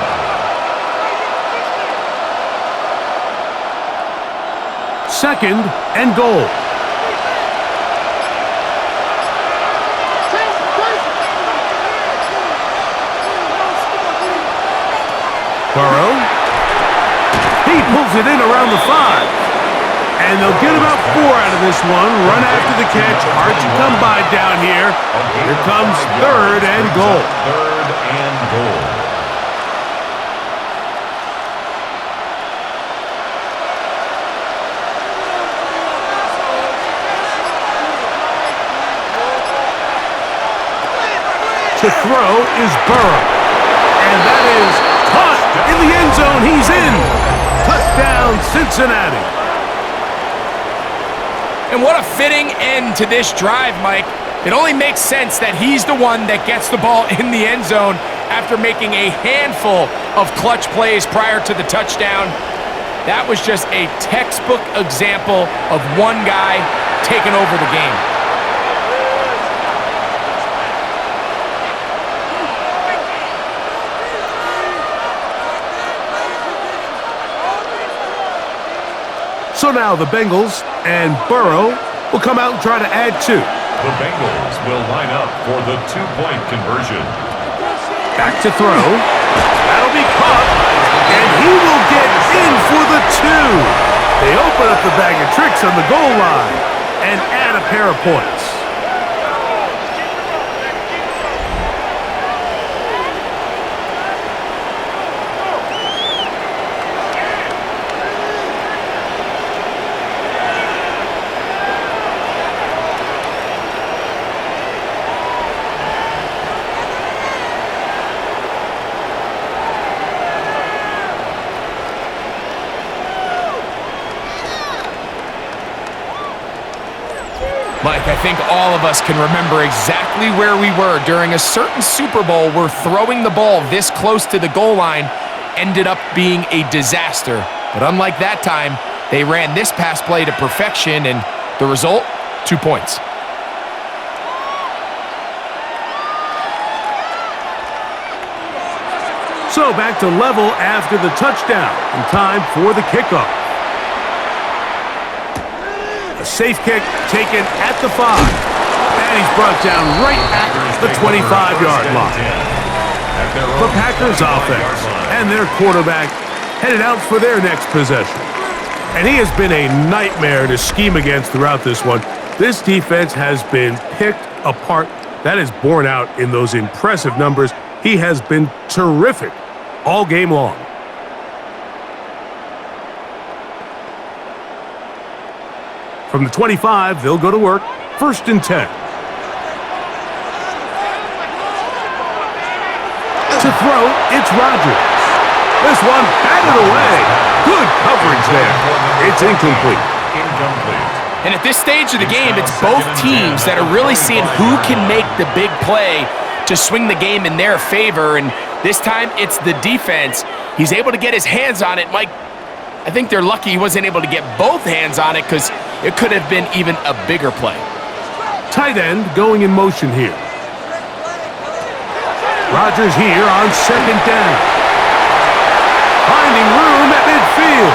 Second and goal. Burrow. He pulls it in around the 5. And they'll get about 4 out of this one. Run after the catch. Hard to come by down here. Here comes third and goal. Third and goal. To throw is Burrow. And that is caught in the end zone. He's in. Touchdown, Cincinnati. And what a fitting end to this drive, Mike. It only makes sense that he's the one that gets the ball in the end zone after making a handful of clutch plays prior to the touchdown. That was just a textbook example of one guy taking over the game. So now the Bengals and Burrow will come out and try to add 2. The Bengals will line up for the 2-point conversion. Back to throw. That'll be caught. And he will get in for the 2. They open up the bag of tricks on the goal line and add a pair of points. Mike, I think all of us can remember exactly where we were during a certain Super Bowl where throwing the ball this close to the goal line ended up being a disaster. But unlike that time, they ran this pass play to perfection, and the result, 2 points. So back to level after the touchdown, and time for the kickoff. A safe kick taken at the 5. And he's brought down right at the 25-yard line. The Packers offense and their quarterback headed out for their next possession. And he has been a nightmare to scheme against throughout this one. This defense has been picked apart. That is borne out in those impressive numbers. He has been terrific all game long. From the 25, they'll go to work. First and 10. To throw, it's Rodgers. This one batted away. Good coverage there. It's incomplete. And at this stage of the game, it's both teams that are really seeing who can make the big play to swing the game in their favor. And this time, it's the defense. He's able to get his hands on it. Mike, I think they're lucky he wasn't able to get both hands on it because it could have been even a bigger play. Tight end going in motion here. Rodgers here on second down. Finding room at midfield.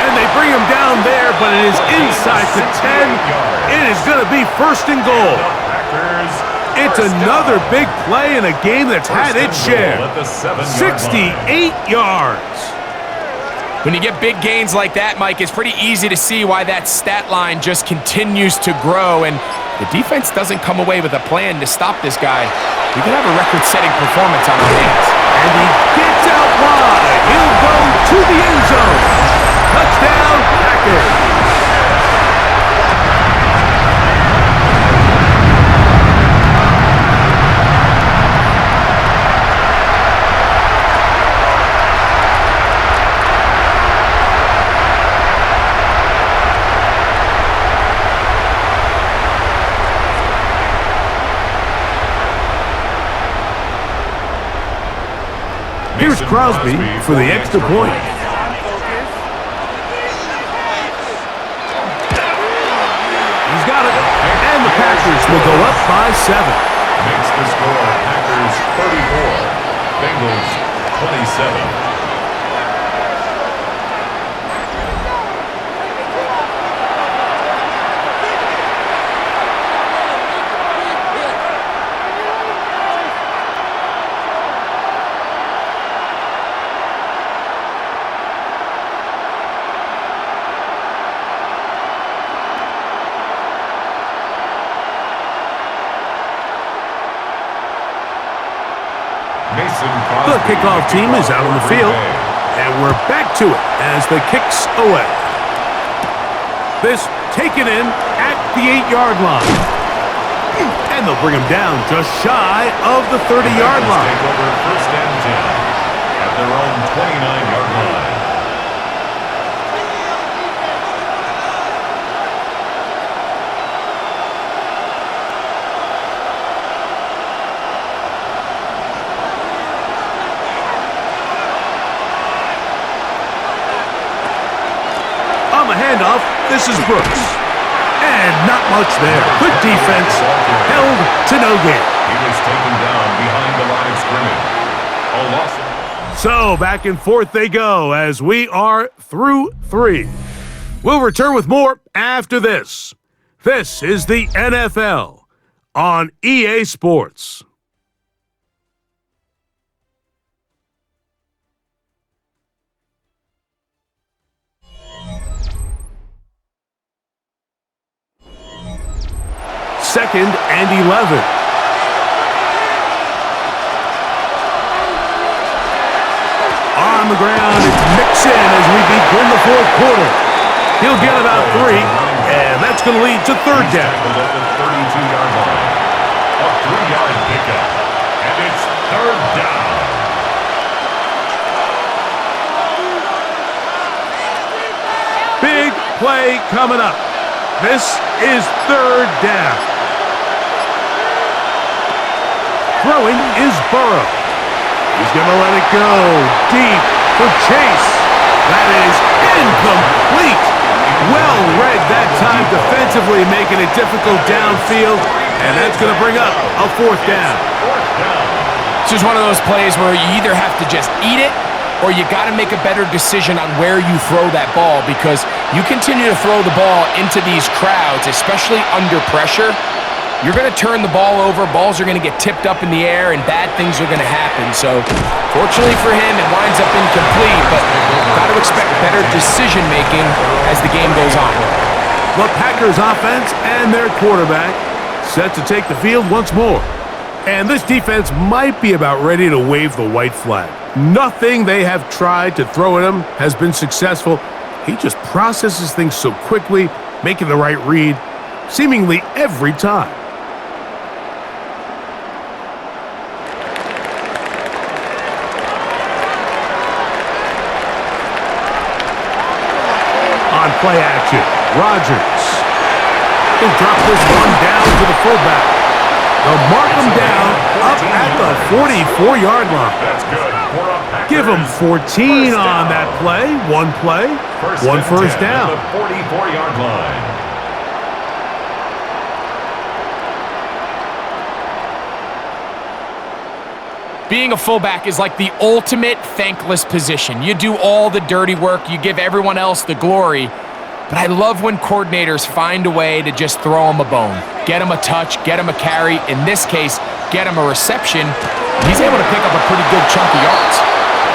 And they bring him down there, but it is inside the 10. It is going to be first and goal. It's another big play in a game that's had its share. 68 yards. When you get big gains like that, Mike, it's pretty easy to see why that stat line just continues to grow, and the defense doesn't come away with a plan to stop this guy. We could have a record-setting performance on our hands. And he gets out wide. He'll go to the end zone. Touchdown, Packers. Here's Crosby for the extra point. He's got it. And the Packers will go up by 7. Makes the score Packers 34, Bengals 27. The kickoff team is out on the field, and we're back to it as the kicks away. This taken in at the 8-yard line. And they'll bring him down just shy of the 30-yard line. Take over first and 10 at their own 29-yard line. Handoff, this is Brooks. And not much there. Good defense, held to no gain. He was taken down behind the line of scrimmage. A loss. So back and forth they go as we are through 3. We'll return with more after this. This is the NFL on EA Sports. Second and 11. On the ground, it's Mixon as we begin the 4th quarter. He'll get about 3, and that's going to lead to third down. At the 32-yard line. A 3-yard pickup, and it's third down. Big play coming up. This is third down. Throwing is Burrow. He's going to let it go deep for Chase. That is incomplete. Well read that time defensively, making it difficult downfield, and that's going to bring up a 4th down. This is one of those plays where you either have to just eat it or you got to make a better decision on where you throw that ball, because you continue to throw the ball into these crowds, especially under pressure, you're going to turn the ball over, balls are going to get tipped up in the air, and bad things are going to happen. So, fortunately for him, it winds up incomplete, but got to expect better decision-making as the game goes on. The Packers offense and their quarterback set to take the field once more. And this defense might be about ready to wave the white flag. Nothing they have tried to throw at him has been successful. He just processes things so quickly, making the right read, seemingly every time. On play action, Rodgers. He'll drop this one down to the fullback. They'll mark him down up at the 44-yard line. That's good. Give him 14 on that play. One play, one first down. At the 44-yard line. Being a fullback is like the ultimate thankless position. You do all the dirty work, you give everyone else the glory, but I love when coordinators find a way to just throw him a bone. Get him a touch, get him a carry, in this case, get him a reception. He's able to pick up a pretty good chunk of yards.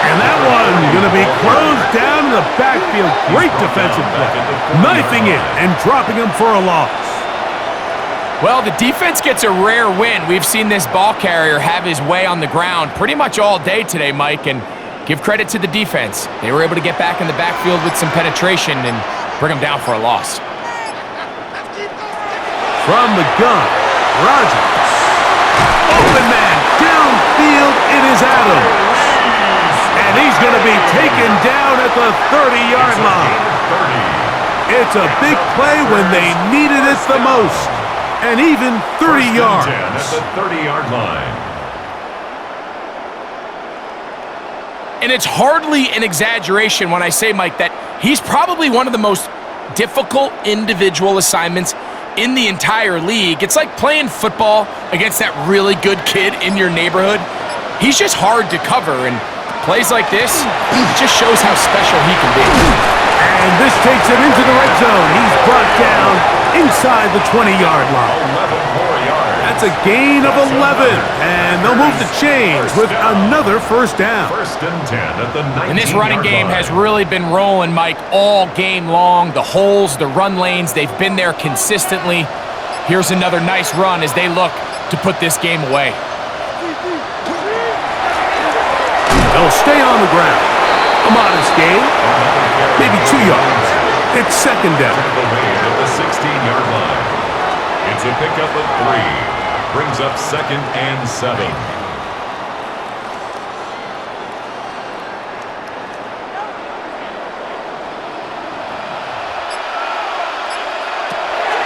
And that one going to be closed down in the backfield. Great defensive play. Knifing it and dropping him for a loss. Well, the defense gets a rare win. We've seen this ball carrier have his way on the ground pretty much all day today, Mike, and give credit to the defense. They were able to get back in the backfield with some penetration and bring him down for a loss. From the gun, Rodgers. Open man, downfield, it is Adams. And he's going to be taken down at the 30-yard line. It's a big play when they needed it the most. And even 30 yards. At the 30-yard line. And it's hardly an exaggeration when I say, Mike, that he's probably one of the most difficult individual assignments in the entire league. It's like playing football against that really good kid in your neighborhood. He's just hard to cover, and plays like this, it just shows how special he can be. And this takes him into the red zone. He's brought down inside the 20-yard line. 11 more yards. That's a gain of 11, and they'll move the chains with another first down. First and 10 at the 19-yard line. And this running game has really been rolling, Mike, all game long. The holes, the run lanes, they've been there consistently. Here's another nice run as they look to put this game away. They'll stay on the ground. A modest gain, maybe 2 yards. It's second down. At the 16-yard line. It's a pickup of 3. Brings up second and 7.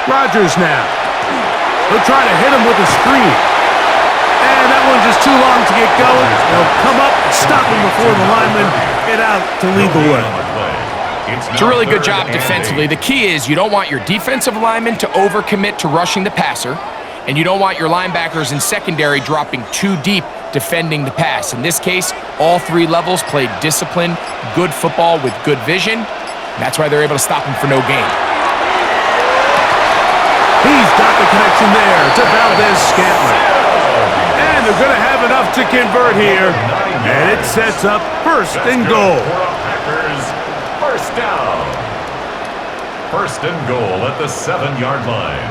Rodgers now. They'll try to hit him with a screen. And that one's just too long to get going. They'll come up, stop him before the lineman get out to lead the way. It's a really good job defensively. The key is you don't want your defensive linemen to overcommit to rushing the passer, and you don't want your linebackers in secondary dropping too deep defending the pass. In this case, all 3 levels played disciplined, good football with good vision. That's why they're able to stop him for no gain. He's got the connection there to Valdez-Scantling. And they're going to have enough to convert here. And it sets up first and goal. First down. First and goal at the 7-yard line.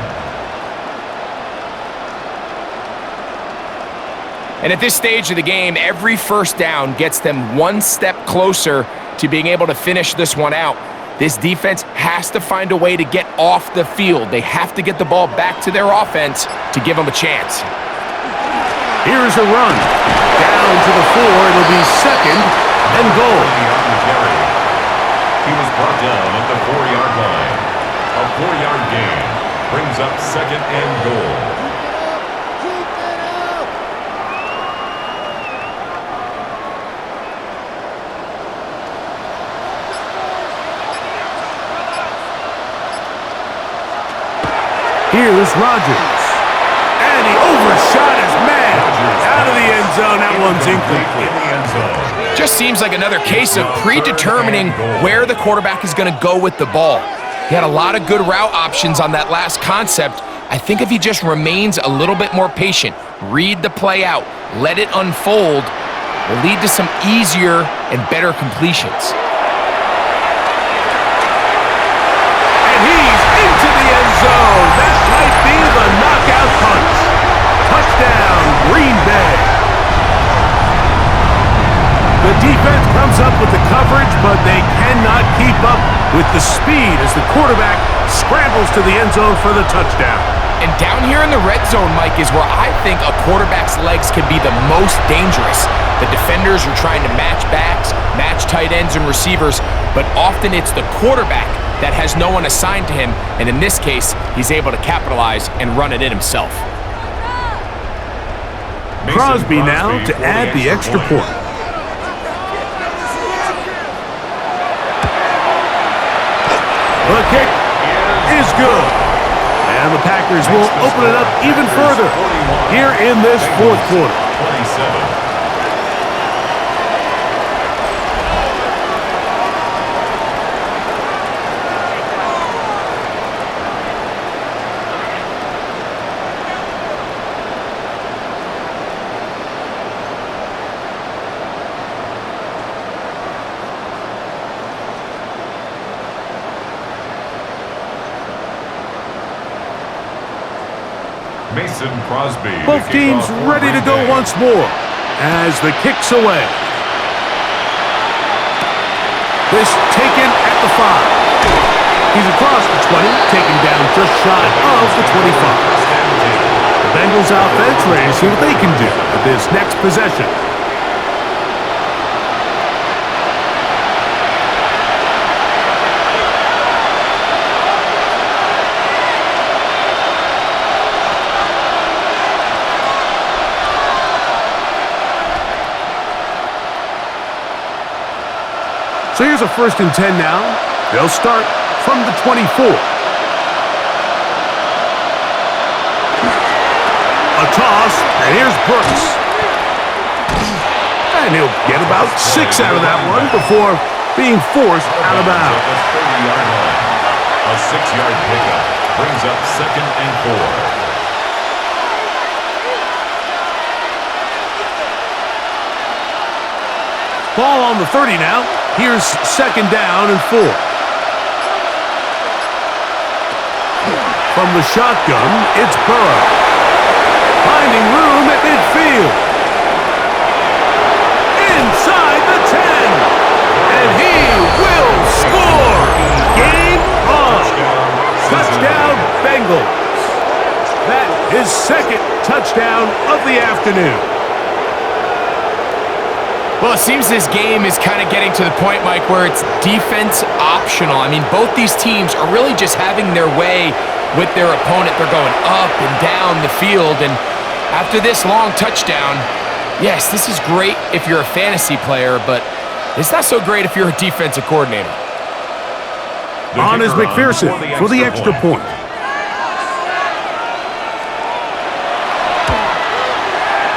And at this stage of the game, every first down gets them one step closer to being able to finish this one out. This defense has to find a way to get off the field. They have to get the ball back to their offense to give them a chance. Here's a run. Down to the 4. It'll be second and goal. He was brought down at the 4-yard line. A 4-yard gain brings up second and goal. Here's Rodgers. And he overshot his man. Out of the end zone. That one's incomplete. In the end zone. Just seems like another case of predetermining where the quarterback is going to go with the ball. He had a lot of good route options on that last concept. I think if he just remains a little bit more patient, read the play out, let it unfold, will lead to some easier and better completions. And he's into the end zone. That might be the knockout punch. Touchdown, Green Bay. The defense comes up with the coverage, but they cannot keep up with the speed as the quarterback scrambles to the end zone for the touchdown. And down here in the red zone, Mike, is where I think a quarterback's legs can be the most dangerous. The defenders are trying to match backs, match tight ends and receivers, but often it's the quarterback that has no one assigned to him, and in this case, he's able to capitalize and run it in himself. Crosby now to add the extra point. The kick is good. And the Packers will open it up even further here in this fourth quarter. 27. Mason Crosby. Both teams ready to go once more as the kick's away. This taken at the 5. He's across the 20, taken down just shy of the 25. The Bengals offense ready to see what they can do with this next possession. So here's a 1st and 10 now. They'll start from the 24. A toss, and here's Brooks. And he'll get about 6 out of that one before being forced out of bounds. A 6-yard pickup brings up 2nd and 4. Ball on the 30 now. Here's 2nd down and 4. From the shotgun, it's Burrow. Finding room at midfield. Inside the 10. And he will score. Game on. Touchdown, Bengals. That is 2nd touchdown of the afternoon. Well, it seems this game is kind of getting to the point, Mike, where it's defense optional. I mean, both these teams are really just having their way with their opponent. They're going up and down the field, and after this long touchdown, yes, this is great if you're a fantasy player, but it's not so great if you're a defensive coordinator. On is McPherson for the extra point.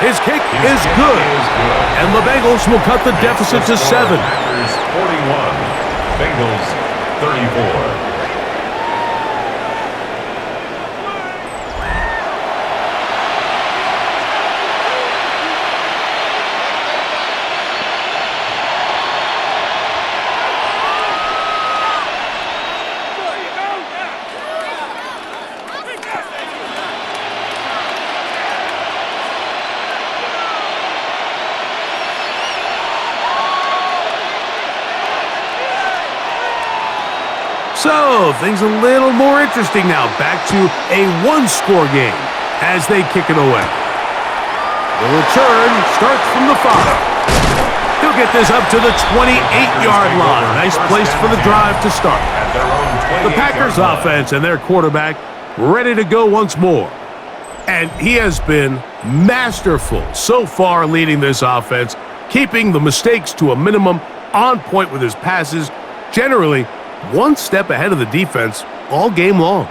His kick is good, and the Bengals will cut the deficit to 7. Packers 41, Bengals 34. So, things a little more interesting now. Back to a 1-score game as they kick it away. The return starts from the 5. He'll get this up to the 28-yard line. Nice place for the drive to start. The Packers offense and their quarterback ready to go once more. And he has been masterful so far leading this offense, keeping the mistakes to a minimum, on point with his passes, generally one step ahead of the defense all game long.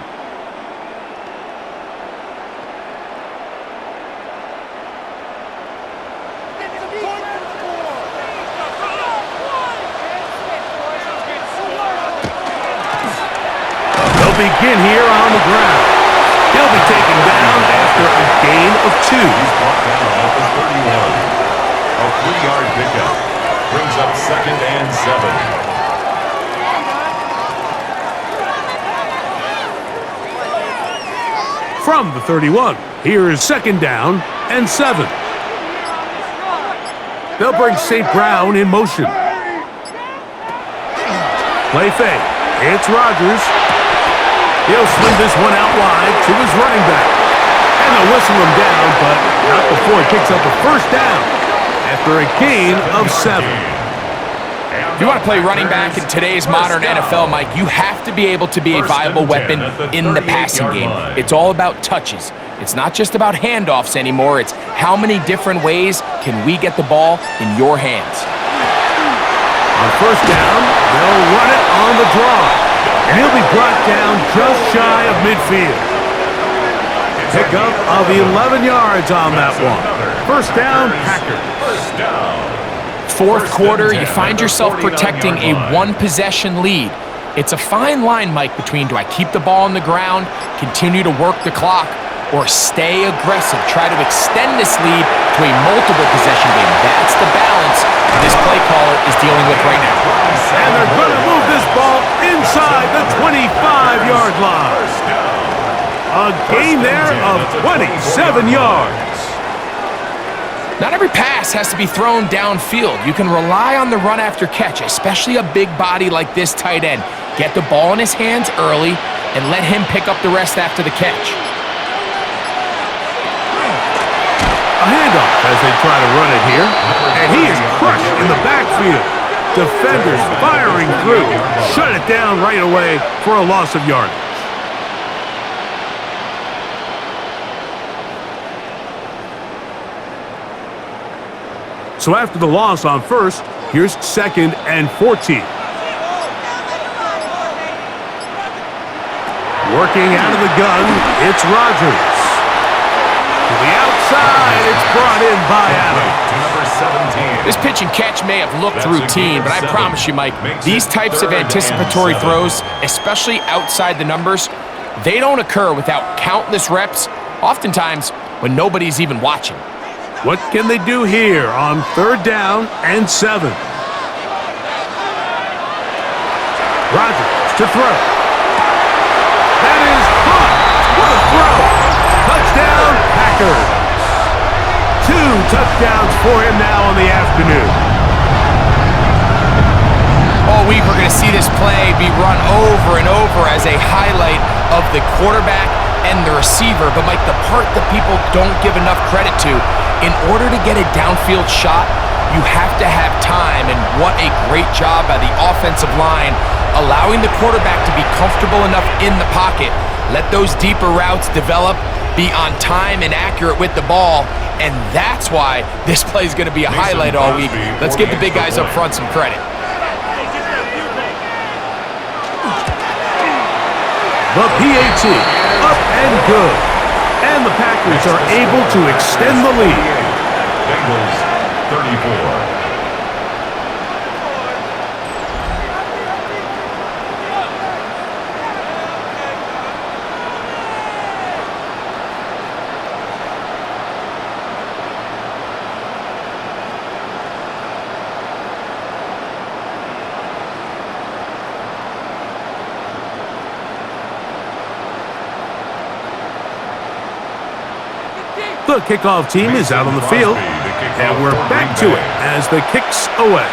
They'll begin here on the ground. He'll be taken down after a gain of 2. He's brought down at the 31. A 3-yard pickup brings up 2nd and 7. From the 31, here is 2nd down and 7. They'll bring St. Brown in motion. Play fake. It's Rodgers. He'll swing this one out wide to his running back. And they'll whistle him down, but not before he picks up a 1st down after a gain of 7. If you want to play running back in today's modern NFL, Mike, you have to be able to be a viable weapon in the passing game. It's all about touches. It's not just about handoffs anymore. It's how many different ways can we get the ball in your hands. On 1st down, they'll run it on the draw. And he'll be brought down just shy of midfield. Pickup of 11 yards on that one. 1st down, Packers. 4th quarter, you find yourself protecting a 1-possession lead. It's a fine line, Mike, between do I keep the ball on the ground, continue to work the clock, or stay aggressive, try to extend this lead to a multiple possession game. That's the balance this play caller is dealing with right now. And they're going to move this ball inside the 25-yard line. A gain there of 27 yards. Not every pass has to be thrown downfield. You can rely on the run after catch, especially a big body like this tight end. Get the ball in his hands early and let him pick up the rest after the catch. A handoff as they try to run it here. And he is crushed in the backfield. Defenders firing through. Shut it down right away for a loss of yardage. So after the loss on first, here's 2nd and 14. Working out of the gun, it's Rodgers. To the outside, it's brought in by Adams. This pitch and catch may have looked routine, but I promise you, Mike, these types of anticipatory throws, especially outside the numbers, they don't occur without countless reps, oftentimes when nobody's even watching. What can they do here on 3rd down and 7? Rodgers to throw. That is caught. What a throw. Touchdown, Packers. 2 touchdowns for him now on the afternoon. All week we're going to see this play be run over and over as a highlight of the quarterback and the receiver. But, Mike, the part that people don't give enough credit to, in order to get a downfield shot, you have to have time, and what a great job by the offensive line, allowing the quarterback to be comfortable enough in the pocket, let those deeper routes develop, be on time and accurate with the ball, and that's why this play is going to be a highlight all week. Let's give the big guys up front some credit. The PAT, up and good. And the Packers are able to extend the lead. Bengals 34. The kickoff team is out on the field, and we're back to it as the kick's away.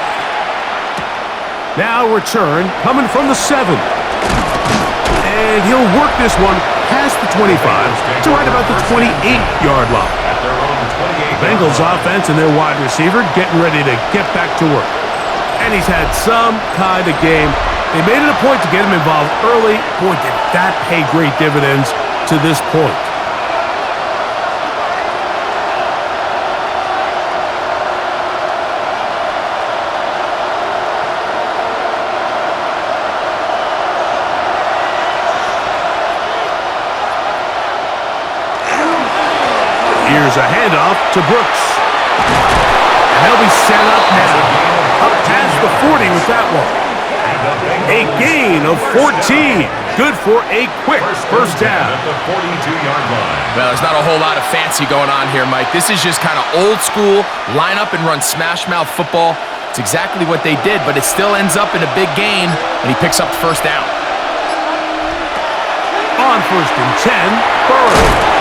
Now return coming from the 7. And he'll work this one past the 25 to right about the 28-yard line. The Bengals offense and their wide receiver getting ready to get back to work. And he's had some kind of game. They made it a point to get him involved early. Boy, did that pay great dividends to this point. Here's a handoff to Brooks. And they'll be set up now. Up past the 40 with that one. A gain of 14. Good for a quick first down. At the 42-yard line. Well, there's not a whole lot of fancy going on here, Mike. This is just kind of old school, line up and run smash mouth football. It's exactly what they did, but it still ends up in a big gain, and he picks up the first down. On 1st and 10, Burrow.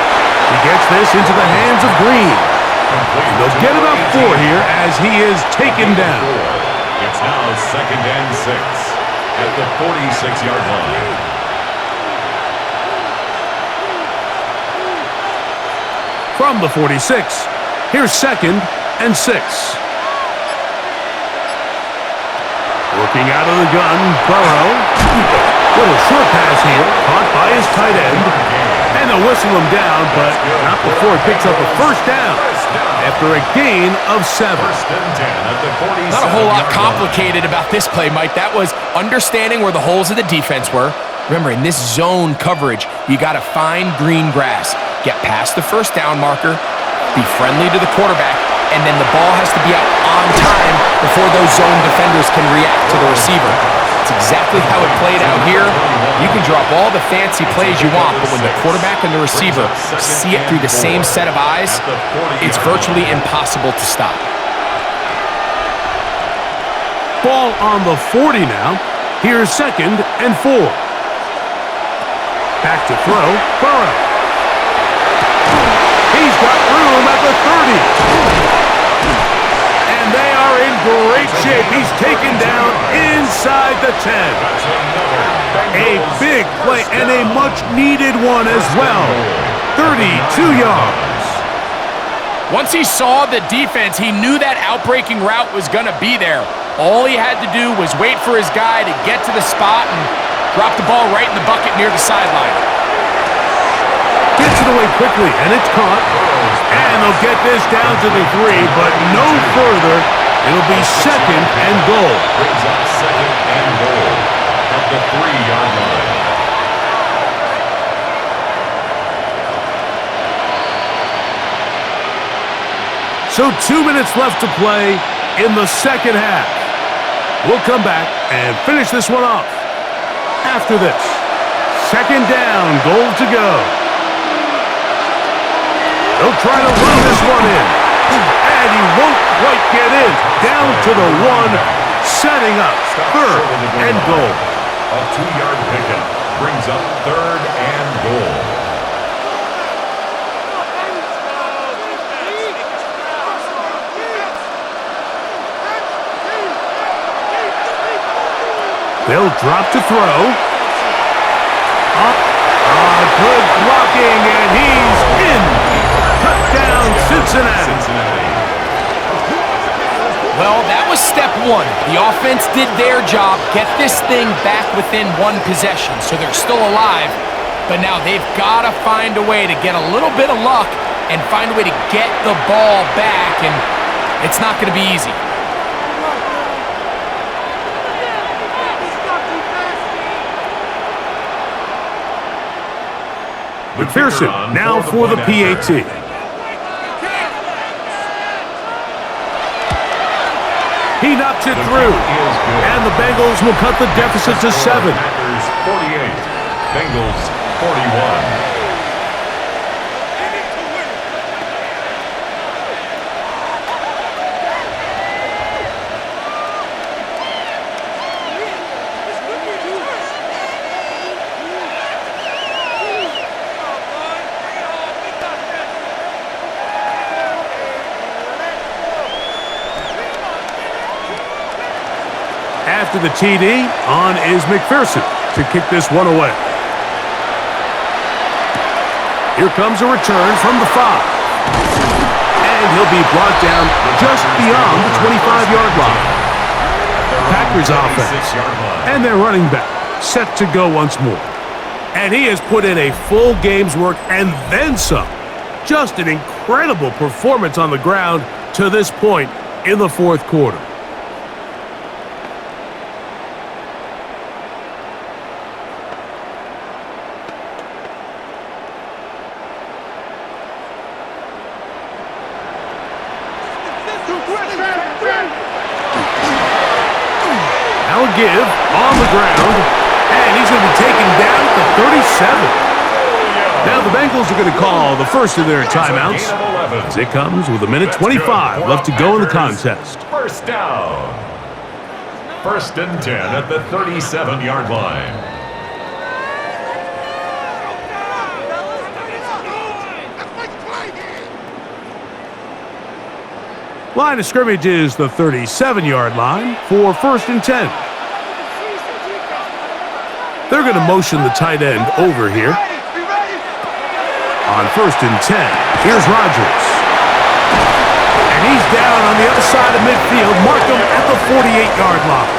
He gets this into the hands of Green. And they'll get about 4 here as he is taken down. It's now 2nd and 6 at the 46-yard line. From the 46, here's 2nd and 6. Working out of the gun, Burrow. Little short pass here, caught by his tight end. And they'll whistle him down, but not before he picks up a first down after a gain of 7. Not a whole lot complicated about this play, Mike. That was understanding where the holes of the defense were. Remember, in this zone coverage, you got to find green grass. Get past the first down marker, be friendly to the quarterback, and then the ball has to be out on time before those zone defenders can react to the receiver. That's exactly how it played out here. You can drop all the fancy plays you want, but when the quarterback and the receiver see it through the same set of eyes, it's virtually impossible to stop. Ball on the 40 now. Here's 2nd and 4. Back to throw, Burrow. shape. He's taken down inside the 10. A big play and a much-needed one as well. 32 yards. Once he saw the defense, he knew that outbreaking route was going to be there. All he had to do was wait for his guy to get to the spot and drop the ball right in the bucket near the sideline. Gets it away quickly, and it's caught. And they'll get this down to the 3, but no further. It'll be second and goal. Brings up second and goal at the 3-yard line. So 2 minutes left to play in the second half. We'll come back and finish this one off. After this, second down, goal to go. They'll try to run this one in. And he won't quite get in. Down to the 1, setting up third and goal. A 2-yard pickup brings up third and goal. They'll drop to throw. Good blocking, and he's in. Touchdown, Cincinnati. Well, that was step 1. The offense did their job, get this thing back within 1 possession, so they're still alive. But now they've got to find a way to get a little bit of luck and find a way to get the ball back, and it's not going to be easy. McPherson now for the PAT. He knocks it through, and the Bengals will cut the deficit to 7. Packers 48, Bengals 41. After the TD, on is McPherson to kick this one away. Here comes a return from the 5. And he'll be brought down just beyond the 25-yard line. Packers offense. And their running back set to go once more. And he has put in a full game's work and then some. Just an incredible performance on the ground to this point in the fourth quarter. Now a give on the ground, and he's going to be taken down at the 37. Now the Bengals are going to call the first of their timeouts as it comes with 1:25 left to go in the contest. First down. First and 10 at the 37-yard line. Line of scrimmage is the 37-yard line for first and 10. They're going to motion the tight end over here. On first and 10, here's Rodgers. And he's down on the other side of midfield. Mark him at the 48-yard line.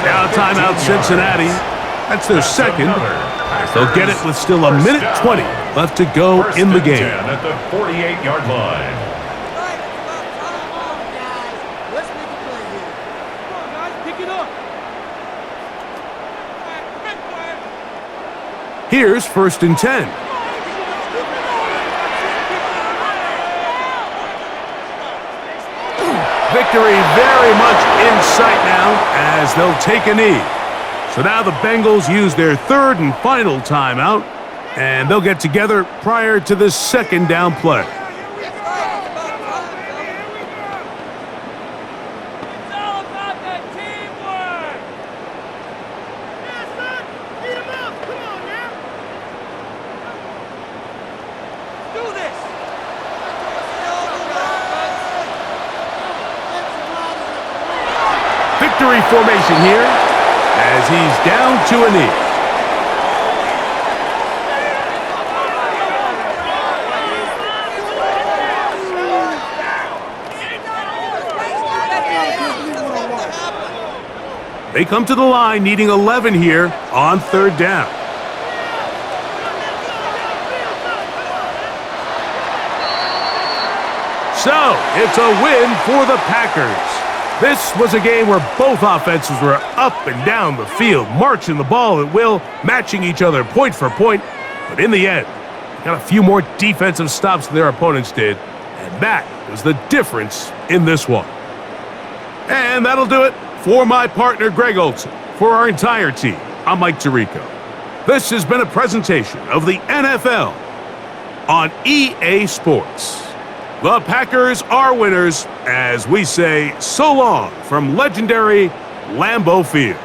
Now timeout Cincinnati. That's their second. They'll get it with still 1:20 left to go in the game. At the 48-yard line. Here's first and 10. Victory very much in sight now as they'll take a knee. So now the Bengals use their third and final timeout, and they'll get together prior to this second down play. victory formation here as he's down to a knee. They come to the line needing 11 here on third down. So, it's a win for the Packers. This was a game where both offenses were up and down the field, marching the ball at will, matching each other point for point. But in the end, they got a few more defensive stops than their opponents did, and that was the difference in this one. And that'll do it for my partner, Greg Olson. For our entire team, I'm Mike Tirico. This has been a presentation of the NFL on EA Sports. The Packers are winners as we say so long from legendary Lambeau Field.